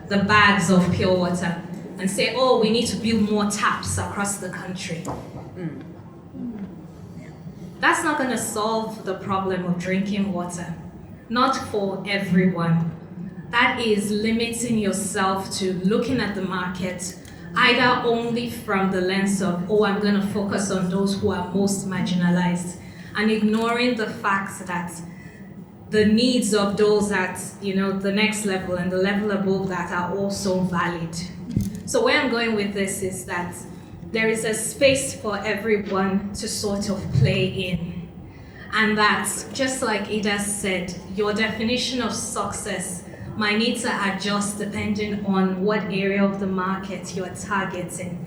the bags of pure water and say, oh, we need to build more taps across the country. That's not going to solve the problem of drinking water, not for everyone. That is limiting yourself to looking at the market either only from the lens of, oh, I'm going to focus on those who are most marginalized, and ignoring the fact that the needs of those at the next level and the level above that are also valid. So where I'm going with this is that there is a space for everyone to sort of play in. And that, just like Ida said, your definition of success might need to adjust depending on what area of the market you're targeting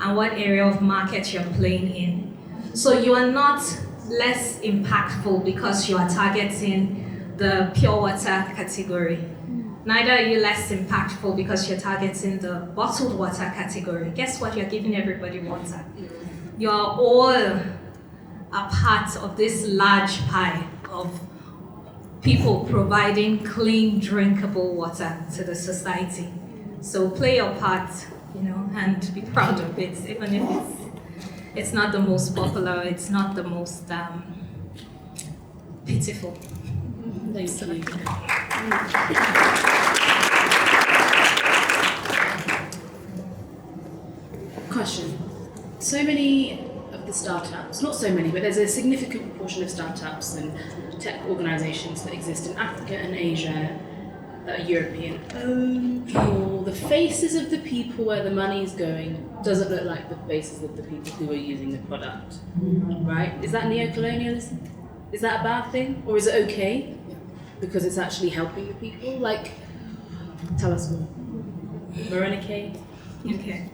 and what area of market you're playing in. So you are not less impactful because you are targeting the pure water category. Neither are you less impactful because you're targeting the bottled water category. Guess what? You're giving everybody water. You are all a part of this large pie of people providing clean, drinkable water to the society. So play your part, and be proud of it, even if it's not the most popular, it's not the most pitiful. Thank you. Question. So many of the startups, not so many, but there's a significant proportion of startups and tech organizations that exist in Africa and Asia that are European owned, or the faces of the people where the money is going doesn't look like the faces of the people who are using the product, right? Is that neo-colonialism? Is that a bad thing? Or is it okay because it's actually helping the people? Tell us more. Morenike? Okay.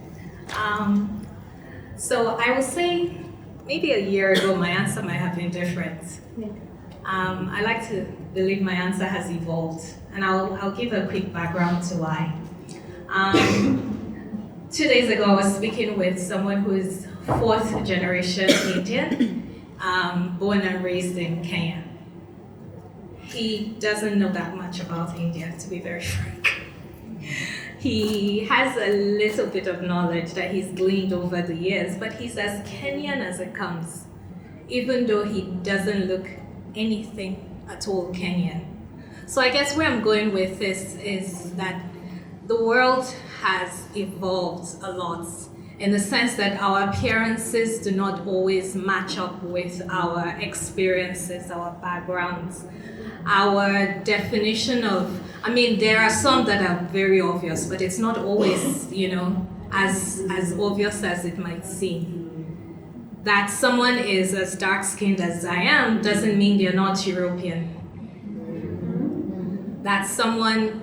So I will say maybe a year ago my answer might have been different. I like to believe my answer has evolved, and I'll give a quick background to why. 2 days ago I was speaking with someone who is fourth generation Indian, born and raised in Kenya. He doesn't know that much about India, to be very frank. He has a little bit of knowledge that he's gleaned over the years, but he's as Kenyan as it comes, even though he doesn't look anything at all Kenyan. So I guess where I'm going with this is that the world has evolved a lot in the sense that our appearances do not always match up with our experiences, our backgrounds, our definition of, there are some that are very obvious, but it's not always, as obvious as it might seem. That someone is as dark-skinned as I am doesn't mean they're not European. That someone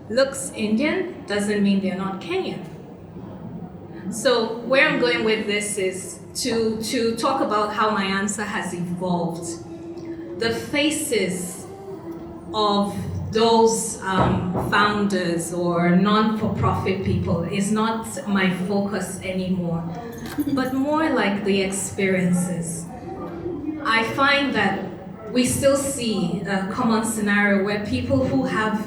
looks Indian doesn't mean they're not Kenyan. So where I'm going with this is to talk about how my answer has evolved. The faces of those founders or non-for-profit people is not my focus anymore, but more like the experiences. I find that we still see a common scenario where people who have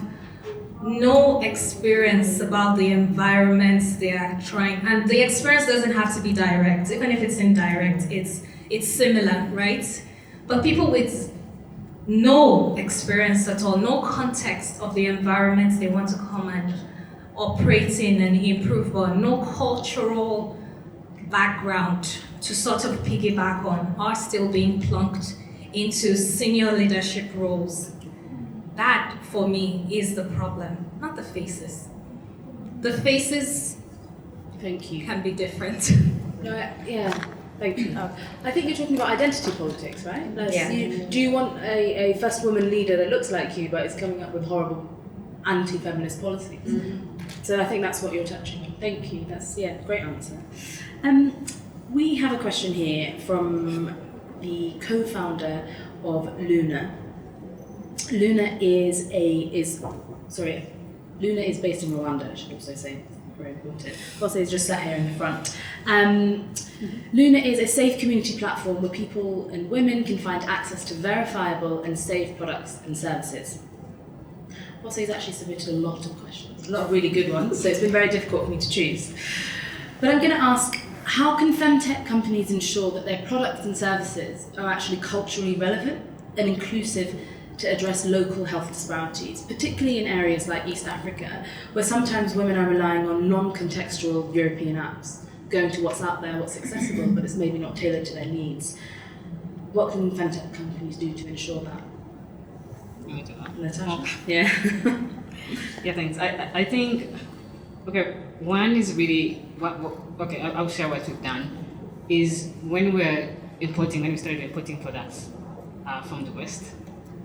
no experience about the environments they are trying, and the experience doesn't have to be direct, even if it's indirect, it's similar, right? But people with no experience at all, no context of the environments they want to come and operate in and improve on, no cultural background to sort of piggyback on, are still being plunked into senior leadership roles. That, for me, is the problem, not the faces. The faces Thank you. can be different. No, yeah, thank you. I think you're talking about identity politics, right? Yeah. Do you want a first woman leader that looks like you but is coming up with horrible anti-feminist policies? So I think that's what you're touching on. Thank you. That's great answer. We have a question here from the co-founder of Luna. Luna is based in Rwanda, I should also say. Very important. Fosse is just sat here in the front. Luna is a safe community platform where people and women can find access to verifiable and safe products and services. Fosse has actually submitted a lot of questions, a lot of really good ones, so it's been very difficult for me to choose. But I'm going to ask, how can FemTech companies ensure that their products and services are actually culturally relevant and inclusive to address local health disparities, particularly in areas like East Africa, where sometimes women are relying on non-contextual European apps, going to what's out there, what's accessible, but it's maybe not tailored to their needs. What can FemTech companies do to ensure that? Natacha? Yeah. Yeah, thanks. I think, one is really, I'll share what we've done, is when we started importing products from the West,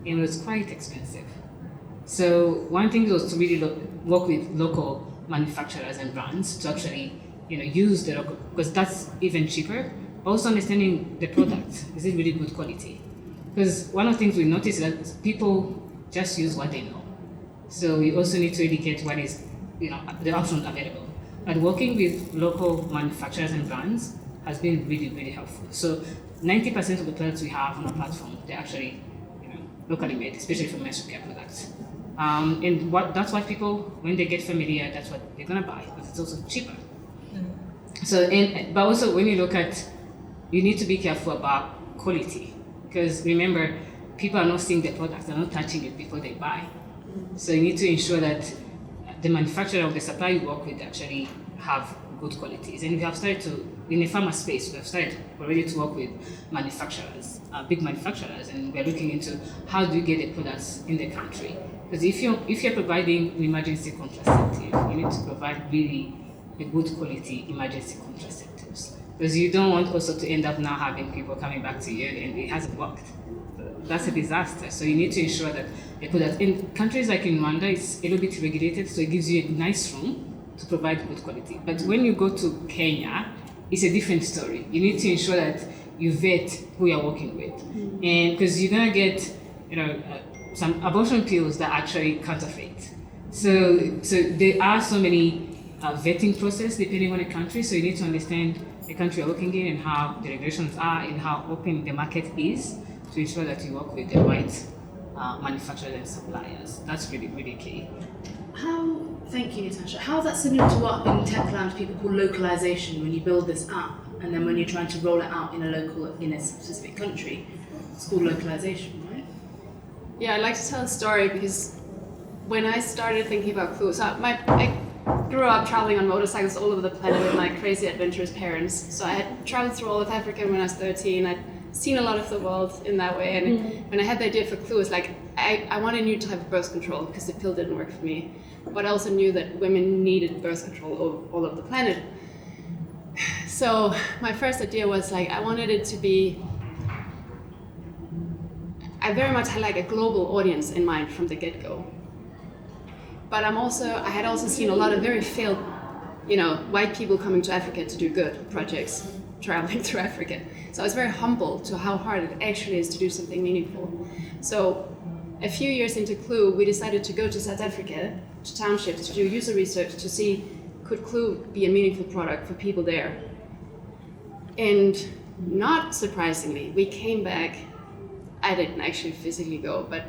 it was quite expensive. So one thing was to really work with local manufacturers and brands to actually, use the local, because that's even cheaper. Also understanding the product, is it really good quality? Because one of the things we noticed is that people just use what they know. So you also need to educate what is, the options available. But working with local manufacturers and brands has been really, really helpful. So 90% of the products we have on our platform, they're actually locally made, especially for menstrual care products. And that's what people, when they get familiar, that's what they're gonna buy, because it's also cheaper. So, but also when you look at, you need to be careful about quality, because remember, people are not seeing the product, they're not touching it before they buy. So you need to ensure that the manufacturer or the supplier you work with actually have good qualities. And we have started to, in the pharma space, we have started already to work with manufacturers, big manufacturers, and we're looking into how do you get the products in the country. Because if you're providing an emergency contraceptive, you need to provide really a good quality emergency contraceptives. Because you don't want also to end up now having people coming back to you and it hasn't worked. That's a disaster. So you need to ensure that they put that in countries like in Rwanda, it's a little bit regulated, so it gives you a nice room to provide good quality. But when you go to Kenya, it's a different story. You need to ensure that you vet who you're working with. And because you're gonna get, some abortion pills that are actually counterfeit. So there are so many vetting process depending on the country. So you need to understand the country you're working in and how the regulations are and how open the market is to ensure that you work with the right manufacturers and suppliers. That's really, really key. Thank you, Natacha. How is that similar to what in Techland people call localization, when you build this app and then when you're trying to roll it out in a specific country? It's called localization, right? Yeah, I'd like to tell a story because when I started thinking about Clue, so I grew up traveling on motorcycles all over the planet with my crazy adventurous parents. So I had traveled through all of Africa when I was 13. I'd seen a lot of the world in that way. And when I had the idea for Clue, it's like I wanted a new type of birth control because the pill didn't work for me. But I also knew that women needed birth control all over the planet. So my first idea was like, I wanted it to be, I very much had like a global audience in mind from the get-go. But I had also seen a lot of very failed, white people coming to Africa to do good projects, traveling through Africa. So I was very humbled to how hard it actually is to do something meaningful. So a few years into Clue, we decided to go to South Africa, to townships, to do user research to see could Clue be a meaningful product for people there. And not surprisingly, we came back. I didn't actually physically go, but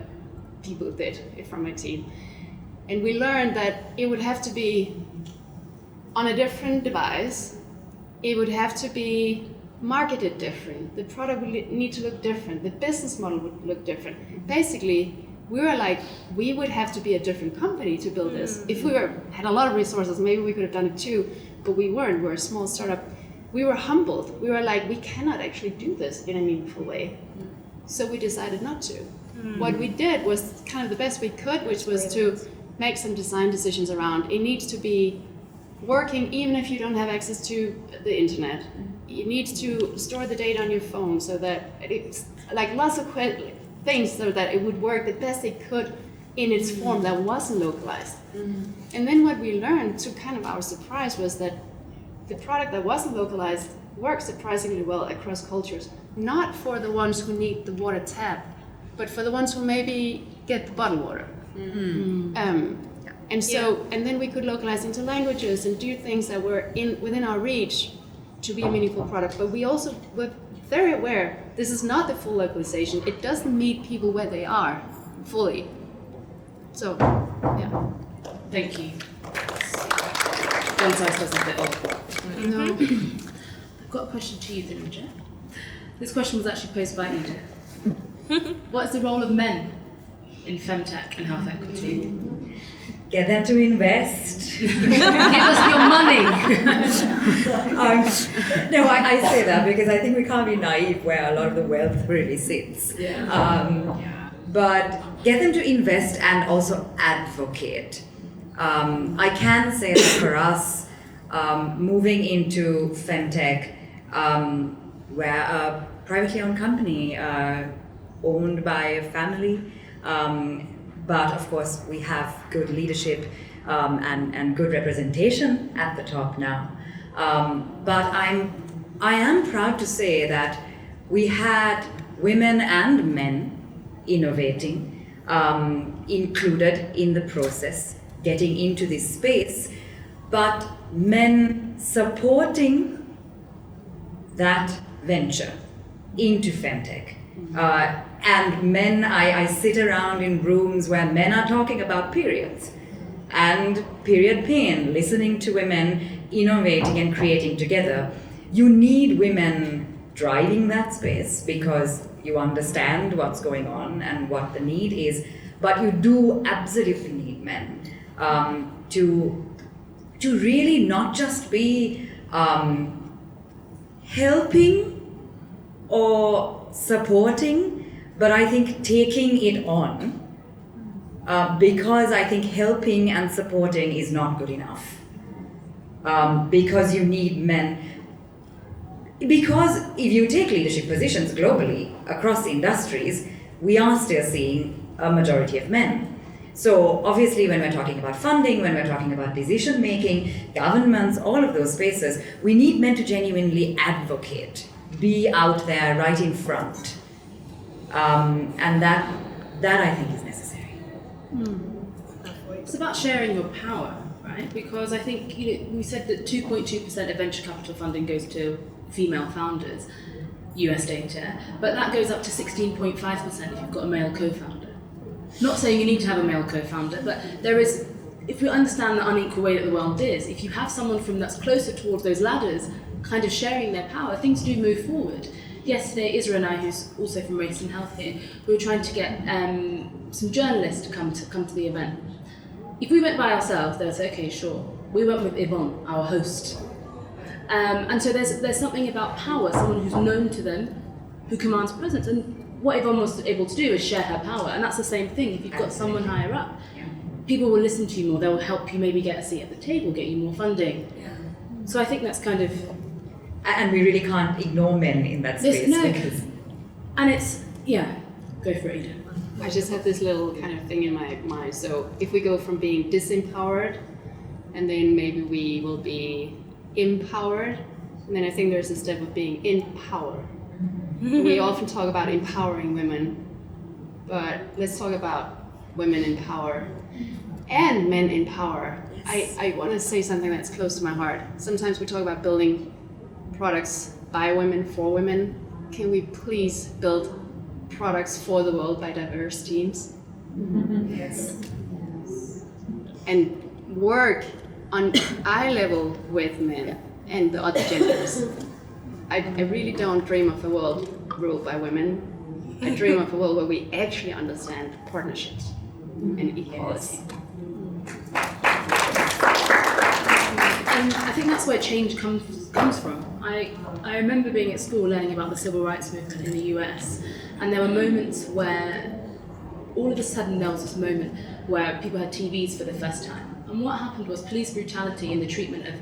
people did from my team. And we learned that it would have to be on a different device. It would have to be marketed different. The product would need to look different. The business model would look different. Basically, we were like, we would have to be a different company to build this. If we had a lot of resources, maybe we could have done it too, but we weren't. We're a small startup. We were humbled. We were like, we cannot actually do this in a meaningful way. So we decided not to. What we did was kind of the best we could, which was to make some design decisions around, it needs to be working even if you don't have access to the internet. You need to store the data on your phone so that it's like lots of things so that it would work the best it could in its form that wasn't localized. And then what we learned, to kind of our surprise, was that the product that wasn't localized works surprisingly well across cultures. Not for the ones who need the water tap, but for the ones who maybe get the bottled water. And then we could localize into languages and do things that were within our reach to be a meaningful product. But we also were very aware this is not the full localization. It doesn't meet people where they are fully. So, yeah. Thank you. One size doesn't fit all. No. I've got a question to you, Thanuja. This question was actually posed by Edith. What is the role of men in FemTech and health equity? Get them to invest. Give us your money. No, I say that because I think we can't be naive where a lot of the wealth really sits. But get them to invest and also advocate. I can say that for us, moving into FemTech, we're a privately owned company owned by a family, but of course we have good leadership and good representation at the top now. But I am proud to say that we had women and men innovating, included in the process, getting into this space, but men supporting that venture into FemTech. And men, I sit around in rooms where men are talking about periods and period pain, listening to women innovating and creating together. You need women driving that space because you understand what's going on and what the need is, but you do absolutely need men to really not just be helping or supporting, but I think taking it on, because I think helping and supporting is not good enough, because you need men. Because if you take leadership positions globally across industries, we are still seeing a majority of men. So obviously when we're talking about funding, when we're talking about decision making, governments, all of those spaces, we need men to genuinely advocate, be out there right in front. And that I think is necessary. It's about sharing your power, right? Because I think we said that 2.2% of venture capital funding goes to female founders, US data, but that goes up to 16.5% if you've got a male co-founder. Not saying you need to have a male co-founder, but there is, if we understand the unequal way that the world is, if you have someone that's closer towards those ladders, kind of sharing their power, things do move forward. Yesterday, Isra and I, who's also from Race and Health here, we were trying to get some journalists to come to the event. If we went by ourselves, they would say, okay, sure. We went with Yvonne, our host. And so there's something about power, someone who's known to them, who commands presence. And what Yvonne was able to do is share her power. And that's the same thing. If you've got someone higher up, people will listen to you more. They'll help you maybe get a seat at the table, get you more funding. So I think that's kind of... And we really can't ignore men in that space. Because... And it's, go for it, Ida. I just have this little kind of thing in my mind. So if we go from being disempowered, and then maybe we will be empowered, and then I think there's a step of being in power. We often talk about empowering women, but let's talk about women in power and men in power. Yes. I want to say something that's close to my heart. Sometimes we talk about building products by women for women. Can we please build products for the world by diverse teams? Yes. And work on eye level with men and the other genders. I really don't dream of a world ruled by women. I dream of a world where we actually understand partnerships and equality. And I think that's where change comes from. I remember being at school learning about the civil rights movement in the US, and there were moments where all of a sudden there was this moment where people had TVs for the first time. And what happened was police brutality in the treatment of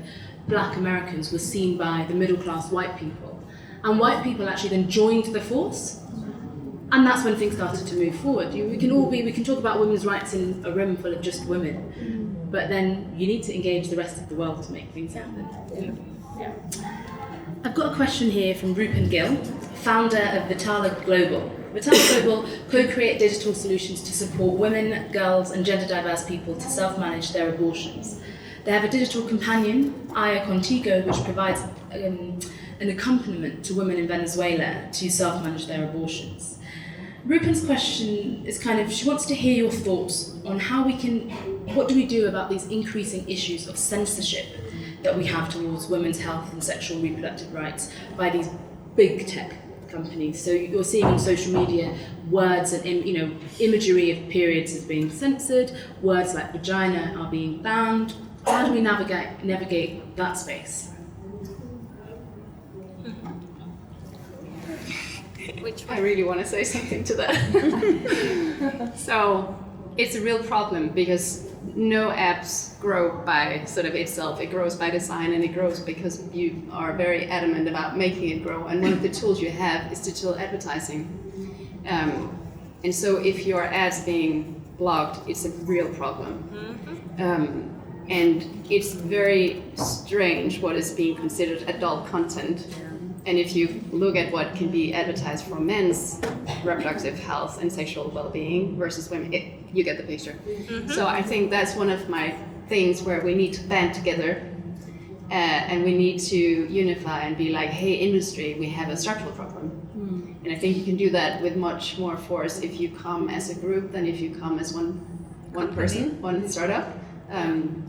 black Americans was seen by the middle class white people. And white people actually then joined the force. And that's when things started to move forward. We can talk about women's rights in a room full of just women, but then you need to engage the rest of the world to make things happen. Yeah. I've got a question here from Rupen Gill, founder of Vitala Global. Vitala Global co-create digital solutions to support women, girls, and gender diverse people to self-manage their abortions. They have a digital companion, Aya Contigo, which provides an accompaniment to women in Venezuela to self-manage their abortions. Rupen's question is she wants to hear your thoughts on what do we do about these increasing issues of censorship that we have towards women's health and sexual and reproductive rights by these big tech companies. So you're seeing on social media words and imagery of periods is being censored, words like vagina are being banned. How do we navigate that space? I really want to say something to that. So it's a real problem because no apps grow by sort of itself. It grows by design, and it grows because you are very adamant about making it grow. And one of the tools you have is digital advertising. And so if your ads being blocked, it's a real problem. And it's very strange what is being considered adult content. And if you look at what can be advertised for men's reproductive health and sexual well-being versus women, you get the picture. So I think that's one of my things where we need to band together and we need to unify and be like, hey, industry, we have a structural problem. And I think you can do that with much more force if you come as a group than if you come as one person, one startup,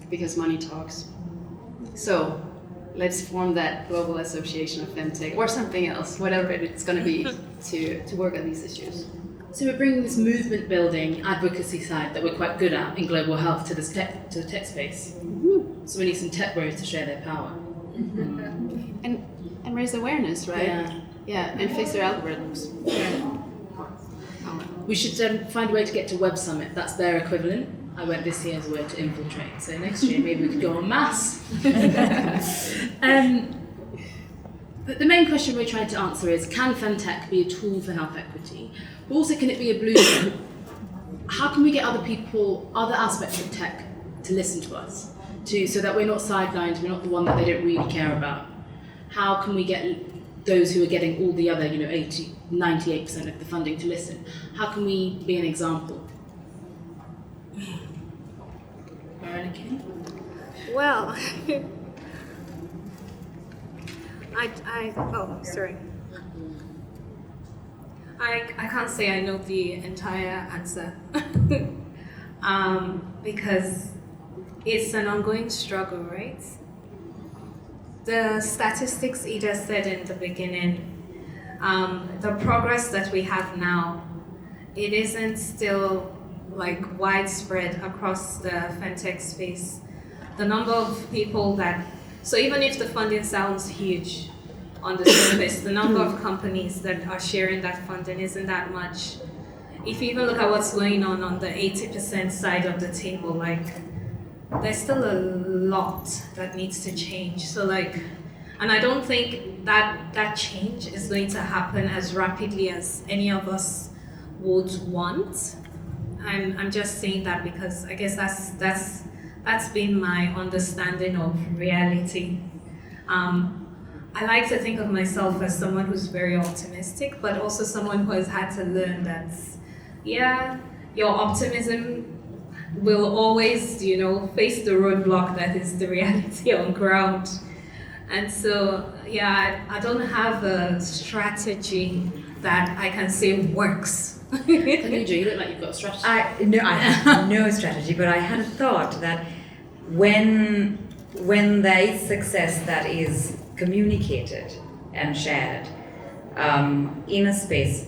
because money talks. So let's form that global association of FemTech or something else, whatever it's going to be, to work on these issues. So we're bringing this movement building advocacy side that we're quite good at in global health to the tech space. So we need some tech bros to share their power. And raise awareness, right? Yeah, and fix their algorithms. We should find a way to get to Web Summit. That's their equivalent. I went this year as a way to infiltrate. So next year maybe we could go en masse. But the main question we're trying to answer is, can FemTech be a tool for health equity? But also, can it be a blueprint? How can we get other aspects of tech to listen to us, so that we're not sidelined, we're not the one that they don't really care about? How can we get those who are getting all the other, 80, 98% of the funding to listen? How can we be an example? Morenike? Well, I can't say I know the entire answer because it's an ongoing struggle, right? The statistics Ida said in the beginning, the progress that we have now, it isn't still widespread across the FemTech space. The number of people so even if the funding sounds huge on the surface, the number of companies that are sharing that funding isn't that much. If you even look at what's going on the 80% side of the table, there's still a lot that needs to change. So and I don't think that change is going to happen as rapidly as any of us would want. I'm just saying that because I guess that's been my understanding of reality. I like to think of myself as someone who's very optimistic, but also someone who has had to learn that, your optimism will always, face the roadblock that is the reality on ground. And so, I don't have a strategy that I can say works. Thanuja, you look like you've got a strategy. I have no strategy, but I had a thought that when there is success that is communicated and shared in a space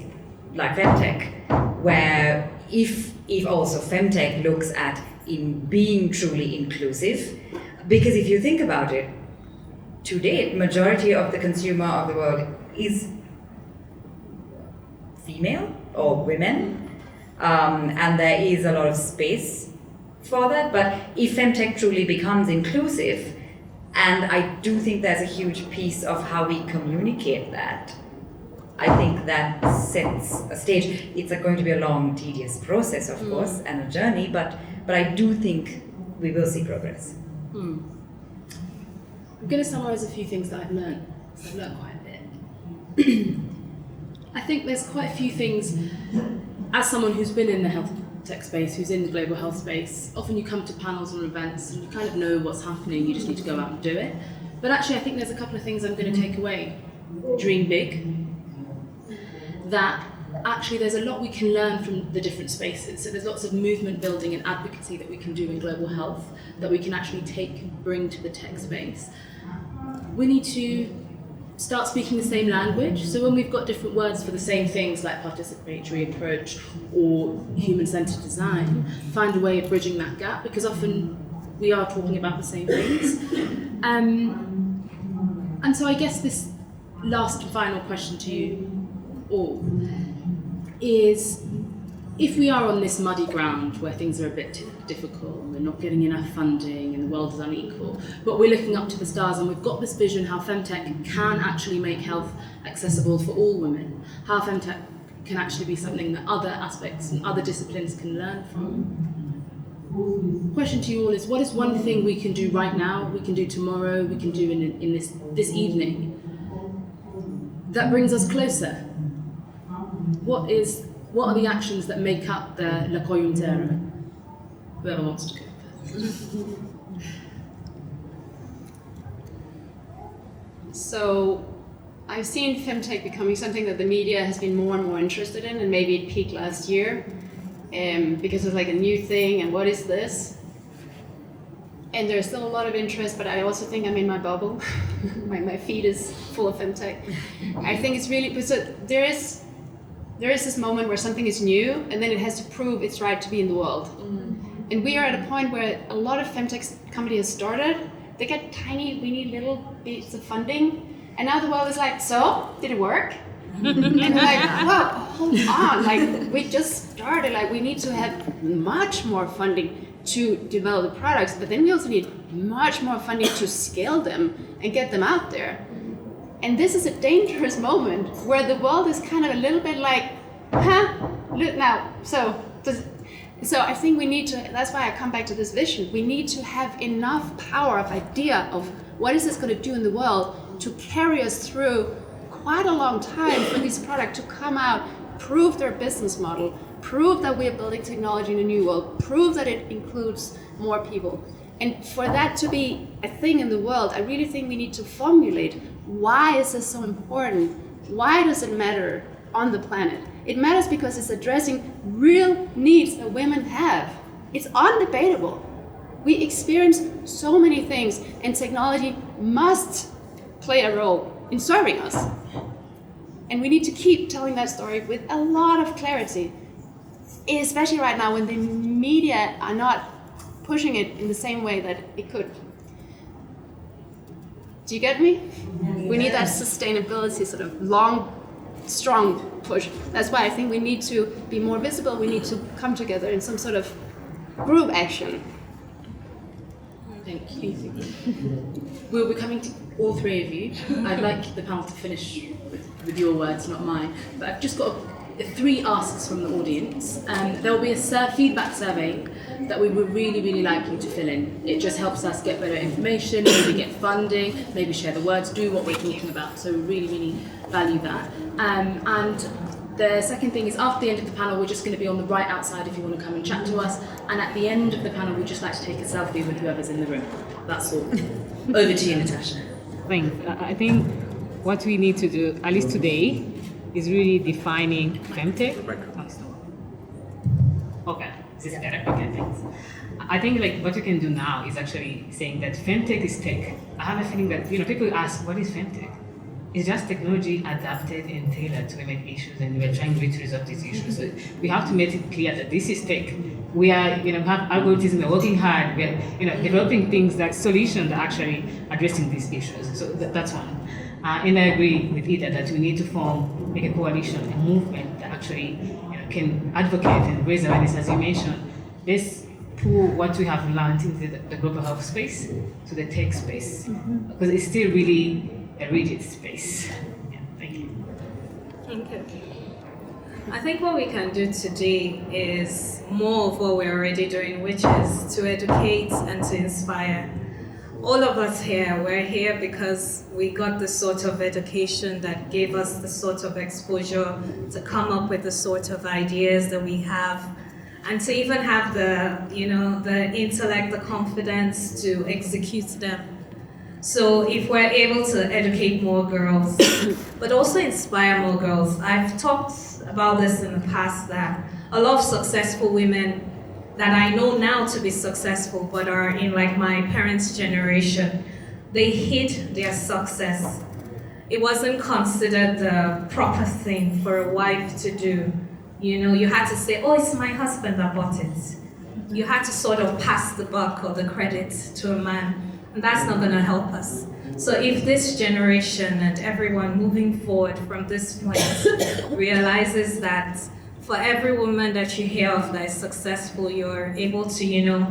like FemTech, where if also FemTech looks at in being truly inclusive, because if you think about it, to date, majority of the consumer of the world is female or women, and there is a lot of space for that. But if FemTech truly becomes inclusive, and I do think there's a huge piece of how we communicate that, I think that sets a stage. It's going to be a long, tedious process, of course, and a journey, but I do think we will see progress. I'm going to summarise a few things that I've learned. I've learned quite a bit. I think there's quite a few things, as someone who's been in the health tech space, who's in the global health space, often you come to panels or events and you kind of know what's happening, you just need to go out and do it. But actually I think there's a couple of things I'm going to take away. Dream big. That actually there's a lot we can learn from the different spaces. So there's lots of movement building and advocacy that we can do in global health that we can actually take and bring to the tech space. We need to start speaking the same language. So when we've got different words for the same things like participatory approach or human-centered design, find a way of bridging that gap, because often we are talking about the same things. And so I guess this last and final question to you all is, if we are on this muddy ground where things are a bit difficult, and we're not getting enough funding and the world is unequal, but we're looking up to the stars and we've got this vision how FemTech can actually make health accessible for all women, how FemTech can actually be something that other aspects and other disciplines can learn from. Question to you all is, what is one thing we can do right now, we can do tomorrow, we can do in this evening that brings us closer? What are the actions that make up the La Coyuntura? Whoever wants to go first. So I've seen FemTech becoming something that the media has been more and more interested in, and maybe it peaked last year because it's like a new thing, and what is this? And there's still a lot of interest, but I also think I'm in my bubble. my feed is full of FemTech. I think it's really, so there is this moment where something is new, and then it has to prove its right to be in the world. And we are at a point where a lot of FemTech companies have started. They get tiny, weeny little bits of funding, and now the world is like, so, did it work? And we're like, well, hold on, like, we just started, like, we need to have much more funding to develop the products, but then we also need much more funding to scale them and get them out there. And this is a dangerous moment where the world is kind of a little bit like, look now. So I think we need to, that's why I come back to this vision. We need to have enough power of idea of what is this going to do in the world to carry us through quite a long time for this product to come out, prove their business model, prove that we are building technology in a new world, prove that it includes more people. And for that to be a thing in the world, I really think we need to formulate, why is this so important? Why does it matter on the planet? It matters because it's addressing real needs that women have. It's undebatable. We experience so many things, and technology must play a role in serving us. And we need to keep telling that story with a lot of clarity, especially right now when the media are not pushing it in the same way that it could. Do you get me? We need that sustainability, sort of long, strong push. That's why I think we need to be more visible. We need to come together in some sort of group action. Thank you. We'll be coming to all three of you. I'd like the panel to finish with your words, not mine. But I've just got 3 asks from the audience. There will be a feedback survey that we would really, really like you to fill in. It just helps us get better information, maybe get funding, maybe share the words, do what we're talking about. So we really, really value that. And the second thing is, after the end of the panel, we're just going to be on the right outside if you want to come and chat to us. And at the end of the panel, we'd just like to take a selfie with whoever's in the room. That's all. Over to you, Natacha. Thanks. I think what we need to do, at least today, is really defining FemTech. Okay, this is better. Okay, thanks. I think like what we can do now is actually saying that FemTech is tech. I have a feeling that people ask, what is FemTech? It's just technology adapted and tailored to women issues, and we're trying to resolve these issues. So we have to make it clear that this is tech. We are, have algorithms, we're working hard, we're, developing things like solutions that are actually addressing these issues. So that's one. And I agree with Ida that we need to form like a coalition, a movement that actually can advocate and raise awareness, as you mentioned. There's pull what we have learned into the global health space to the tech space, because it's still really a rigid space. Yeah, thank you. Thank you. I think what we can do today is more of what we're already doing, which is to educate and to inspire. All of us here, we're here because we got the sort of education that gave us the sort of exposure to come up with the sort of ideas that we have, and to even have the intellect, the confidence to execute them. So if we're able to educate more girls, but also inspire more girls, I've talked about this in the past that a lot of successful women that I know now to be successful, but are in like my parents' generation, they hid their success. It wasn't considered the proper thing for a wife to do. You had to say, oh, it's my husband that bought it. You had to sort of pass the buck or the credit to a man, and that's not gonna help us. So if this generation and everyone moving forward from this point realizes that for every woman that you hear of that is successful, you're able to,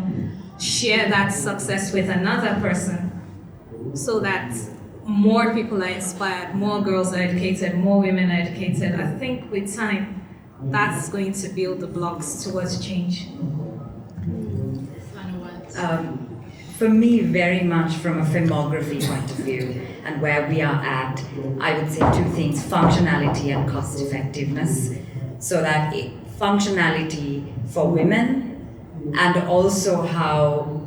share that success with another person so that more people are inspired, more girls are educated, more women are educated. I think with time, that's going to build the blocks towards change. For me, very much from a Femography point of view and where we are at, I would say two things: functionality and cost effectiveness. So that functionality for women and also how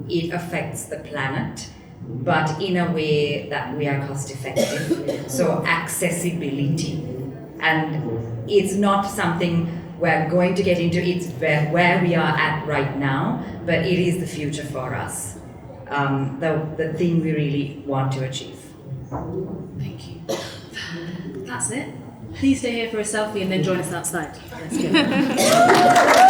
it affects the planet, but in a way that we are cost effective. So accessibility. And it's not something we're going to get into, it's where we are at right now, but it is the future for us. The thing we really want to achieve. Thank you. That's it. Please stay here for a selfie and then join us outside. Let's go.